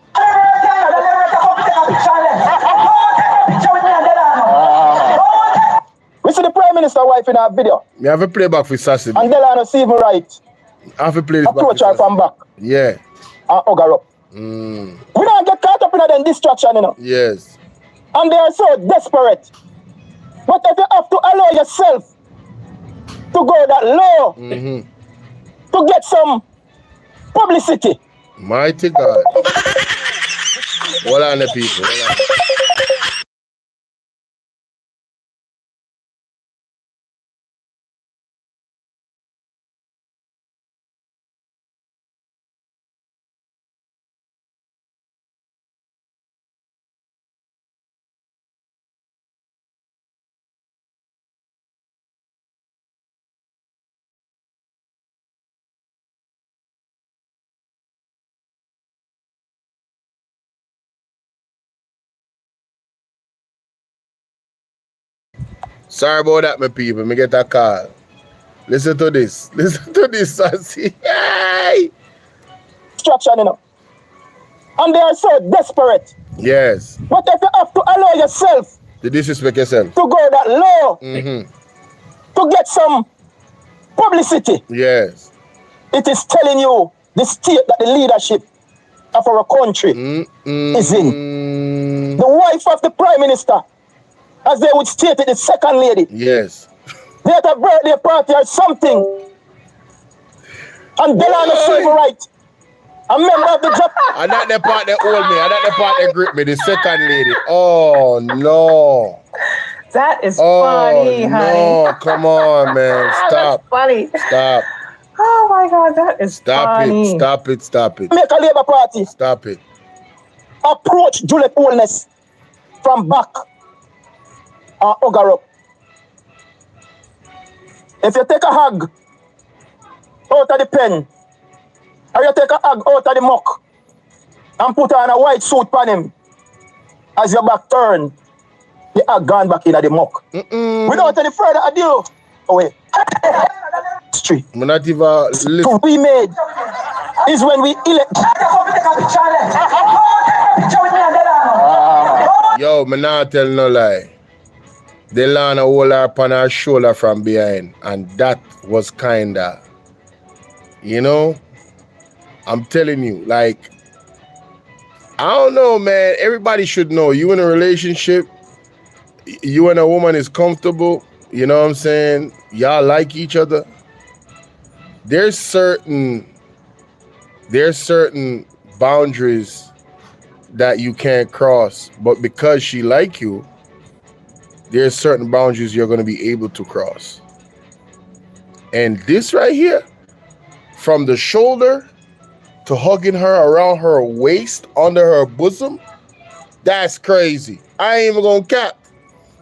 H: We see the Prime Minister wife in our video.
A: You have a playback for Sassy.
H: And Delano Silver right.
A: I have to play this
H: approach her from back.
A: Yeah.
H: And hug her up. We don't get caught up in a distraction, you know.
A: Yes.
H: And they are so desperate. But if you have to allow yourself to go that low to get some publicity.
A: Mighty God. What are the people? Sorry about that, my people. Me get a call. Listen to this. Listen to this, Sassy.
H: Distraction, you know. And they are so desperate.
A: Yes.
H: But if you have to allow yourself
A: to disrespect yourself,
H: to go that low to get some publicity.
A: Yes.
H: It is telling you the state that the leadership of our country is in. The wife of the Prime Minister, as they would state it, the second lady.
A: Yes.
H: They had a birthday party or something. And Delano civil right. A member of the job.
A: And that the part that hold me. And that the part that grip me. The second lady. Oh, no.
O: That is funny, honey.
A: No, come on, man. Stop.
O: That's funny.
A: Stop.
O: Oh my God, that is funny.
A: Stop it.
H: Make a Labour Party.
A: Stop it.
H: Approach Juliet Holness from back and hug her up. If you take a hug out of the pen, or you take a hug out of the muck and put on a white suit on him, as your back turn, the hug gone back into the muck. Without any further ado, away. Street.
A: Not even
H: to be made is when we elect.
A: Yo, me not tell no lie. They land a hold her upon her shoulder from behind, and that was kinda, you know, I'm telling you, like, I don't know, man. Everybody should know. You in a relationship, you and a woman is comfortable, you know what I'm saying? Y'all like each other. There's certain boundaries that you can't cross, but because she like you, there's certain boundaries you're going to be able to cross. And this right here, from the shoulder to hugging her around her waist, under her bosom, that's crazy. I ain't even gonna cap.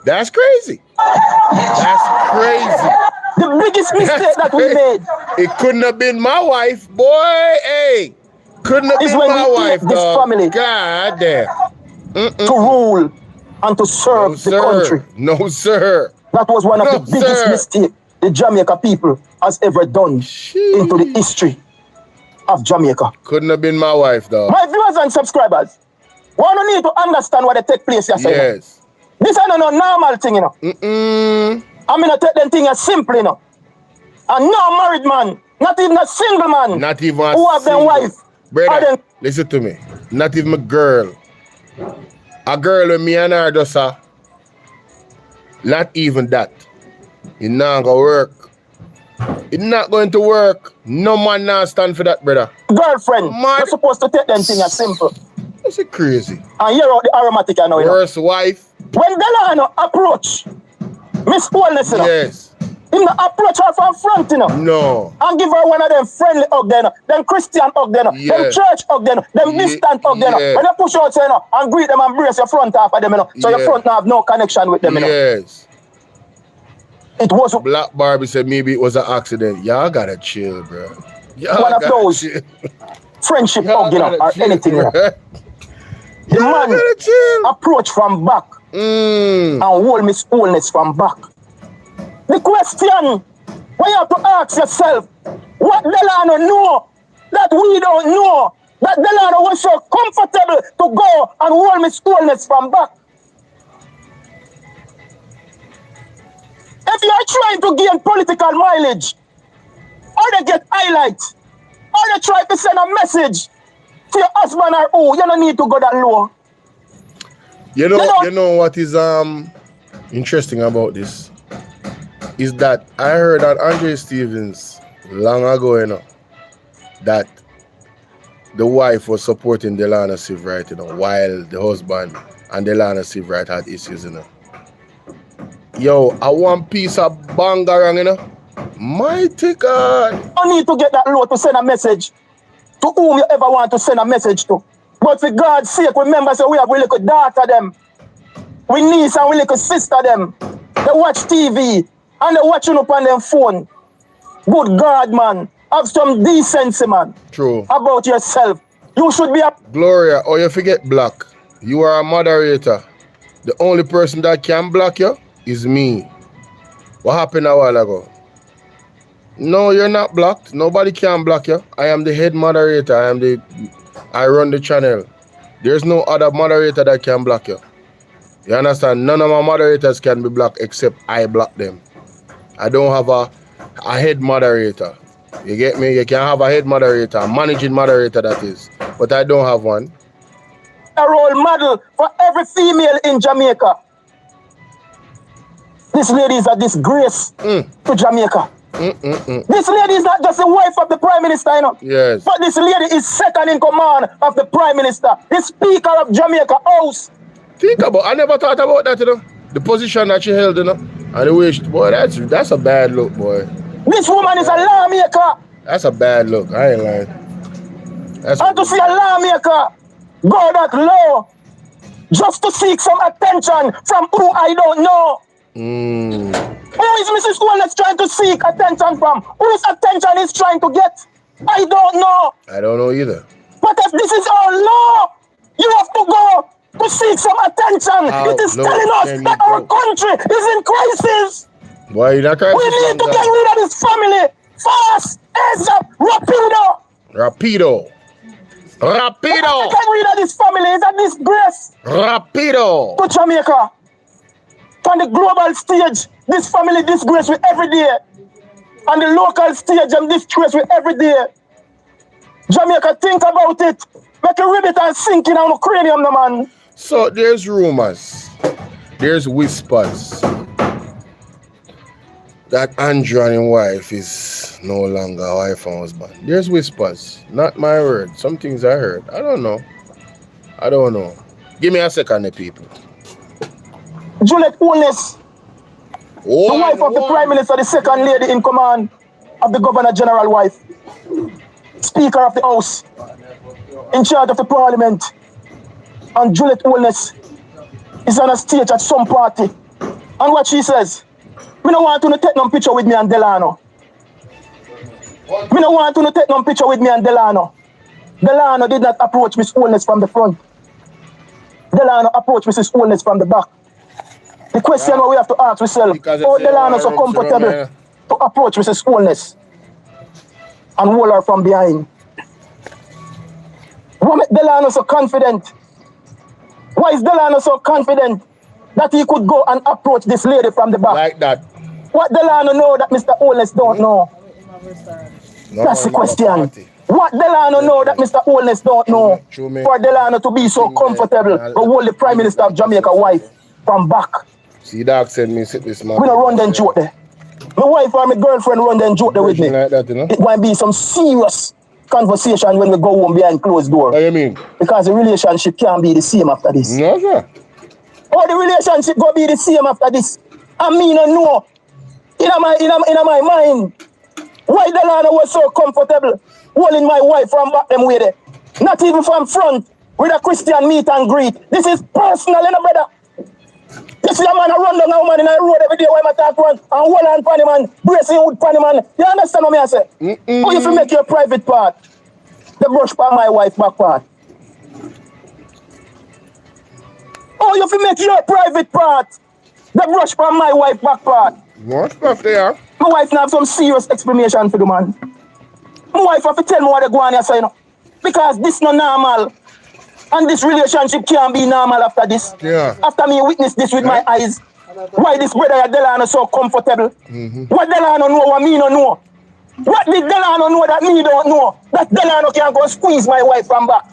A: That's crazy. That's crazy.
H: The biggest mistake that we made.
A: It couldn't have been my wife, boy. Hey, couldn't have been my wife,
H: this family.
A: God damn.
H: To rule and to serve the country.
A: No, sir.
H: That was one of the biggest mistakes the Jamaica people has ever done into the history of Jamaica.
A: Couldn't have been my wife, though.
H: My viewers and subscribers, one need to understand what they take place here.
A: Yes.
H: This is not a normal thing, you know. I'm going to take them things as simple, you know. And no married man, not even a single man,
A: not even a
H: who have their wife.
A: Brother, listen to me. Not even a girl. A girl with me and her just not even that. It's not going to work. It's not going to work. No man now stand for that, brother.
H: Girlfriend, you're supposed to take them things as simple.
A: That's crazy.
H: And you're out the aromatic, I know.
A: Worst wife.
H: When Delano approach Miss Holness,
A: yes.
H: Him approach her from front, you know.
A: No.
H: And give her one of them friendly hug, then, them Christian hug, then, them church hug, then, them distant hug, then. When you push out, you know, and greet them and brace your front half of them, you know, so your front now have no connection with them, you know.
A: Yes.
H: It was
A: Black Barbie said maybe it was an accident. Y'all gotta chill, bro.
H: One of those friendship hug, you know, or anything, you know. The man approach from back and hold Miss Holness from back. The question where you have to ask yourself, what Delano know that we don't know, that Delano was so comfortable to go and hold Miss Holness from back. If you are trying to gain political mileage, or they get highlights, or they try to send a message to your husband or who, you don't need to go that low.
A: You know what is interesting about this is that I heard that Andre Stevens long ago, you know, that the wife was supporting Delano Seavright, you know, while the husband and Delano Seavright had issues, you know. Yo, I want piece of bangarang, you know. Mighty God.
H: You don't need to get that low to send a message to whom you ever want to send a message to. But for God's sake, remember, so we have we little daughter them, we niece and we little sister them. They watch TV and they watching up on their phone. Good God, man. Have some decency, man.
A: True.
H: About yourself. You should be a...
A: Gloria, oh, you forget Black. You are a moderator. The only person that can block you is me. What happened a while ago? No, you're not blocked. Nobody can block you. I am the head moderator. I run the channel. There's no other moderator that can block you. You understand? None of my moderators can be blocked except I block them. I don't have a head moderator. You get me? You can have a head moderator, a managing moderator that is. But I don't have one.
H: A role model for every female in Jamaica. This lady is a disgrace to Jamaica. This lady is not just the wife of the Prime Minister, you know.
A: Yes.
H: But this lady is second in command of the Prime Minister, the Speaker of Jamaica House.
A: Think about, I never thought about that, you know. The position that she held, you know. And the way she, boy, that's a bad look, boy.
H: This woman is a lawmaker.
A: That's a bad look, I ain't lying.
H: And to see a lawmaker go that low just to seek some attention from who I don't know. Who is Mrs. Holness trying to seek attention from? Whose attention is trying to get? I don't know.
A: I don't know either.
H: But if this is our law, you have to go to seek some attention. It is telling us that our country is in crisis.
A: Why you not crisis?
H: We need to get rid of this family fast, ASAP, rapido.
A: Rapido. Rapido.
H: Get rid of this family. It's a disgrace.
A: Rapido.
H: To Jamaica. On the global stage, this family disgrace with every day. On the local stage, I'm disgrace with every day. Jamaica, think about it. Make a ribbit and sink in on the cranium, no man.
A: So there's rumors, there's whispers that Andrew and his wife is no longer wife and husband. There's whispers, not my word. Some things I heard. I don't know. Give me a second, people.
H: Holness, the wife of the Prime Minister, the second lady in command of the Governor General wife, Speaker of the House, in charge of the Parliament, and Holness is on a stage at some party. And what she says, me no want to take no picture with me and Delano. Me no want to take no picture with me and Delano. Delano did not approach Miss Holness from the front. Delano approached Mrs. Holness from the back. The question we have to ask ourselves, how Delano so comfortable to approach Mrs. Holness and hold her from behind? What makes Delano so confident? Why is Delano so confident that he could go and approach this lady from the back?
A: Like that.
H: What Delano know that Mr. Holness don't know? That's the question. What Delano know that Mr. Holness don't know for Delano to be so comfortable to hold the Prime Minister of Jamaica wife from back?
A: See that send me sit this man.
H: We don't run them joke there. My wife or my girlfriend run them joke there with me.
A: Like that, you know?
H: It might be some serious conversation when we go home behind closed door.
A: What do you mean?
H: Because the relationship can't be the same after this.
A: No, sir.
H: Oh, the relationship go be the same after this. I mean, I know. In my mind, why Delano was so comfortable holding my wife from back them way there. Not even from front with a Christian meet and greet. This is personal, you know, brother. You see a man run down a woman in the road every day while I talk one and hold on pan man, bracing wood pan man. You understand what I say? Or if you make your private part, the brush by my wife back part. Or if you make your private part, the brush by my wife back part.
A: What stuff they are?
H: My wife now have some serious explanation for the man. My wife have to tell me what they go on here, so, you know. Because this not normal. And this relationship can't be normal after this.
A: Yeah.
H: After me witness this with my eyes. Why this brother Delano so comfortable? What Delano know what me don't know? What did Delano know that me don't know? That Delano can go squeeze my wife from back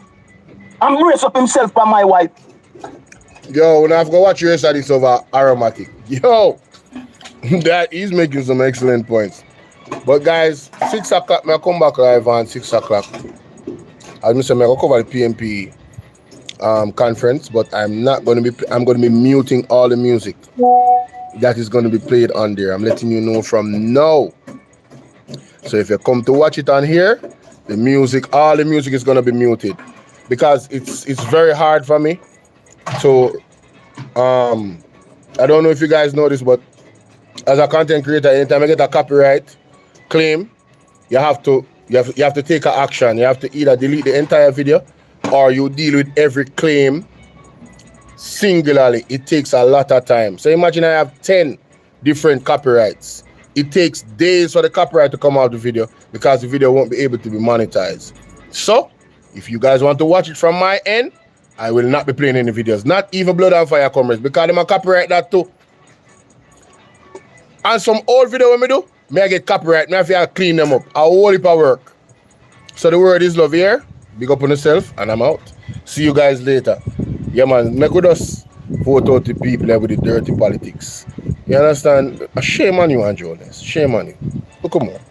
H: and brace up himself for my wife.
A: Yo, when I have to go watch the rest of this over Aromatic. Yo, that he's making some excellent points. But guys, 6 o'clock, I come back live on 6 o'clock. As I said, I go cover the PMP conference, but I'm going to be muting all the music that is going to be played on there. I'm letting you know from now. So if you come to watch it on here, all the music is going to be muted because it's very hard for me. So I don't know if you guys know this, but as a content creator, anytime I get a copyright claim, you have to take an action. You have to either delete the entire video or you deal with every claim singularly. It takes a lot of time. So imagine I have 10 different copyrights. It takes days for the copyright to come out of the video because the video won't be able to be monetized. So if you guys want to watch it from my end, I will not be playing any videos, not even Blood and Fire commerce, because I'm a copyright that too. And some old video when I do, I get copyright, I have to clean them up. I whole heap of work. So the word is love here. Big up on yourself, and I'm out. See you guys later. Yeah, man, make with us vote out the people there with the dirty politics. You understand? A shame on you, Andrew. Shame on you. Look more.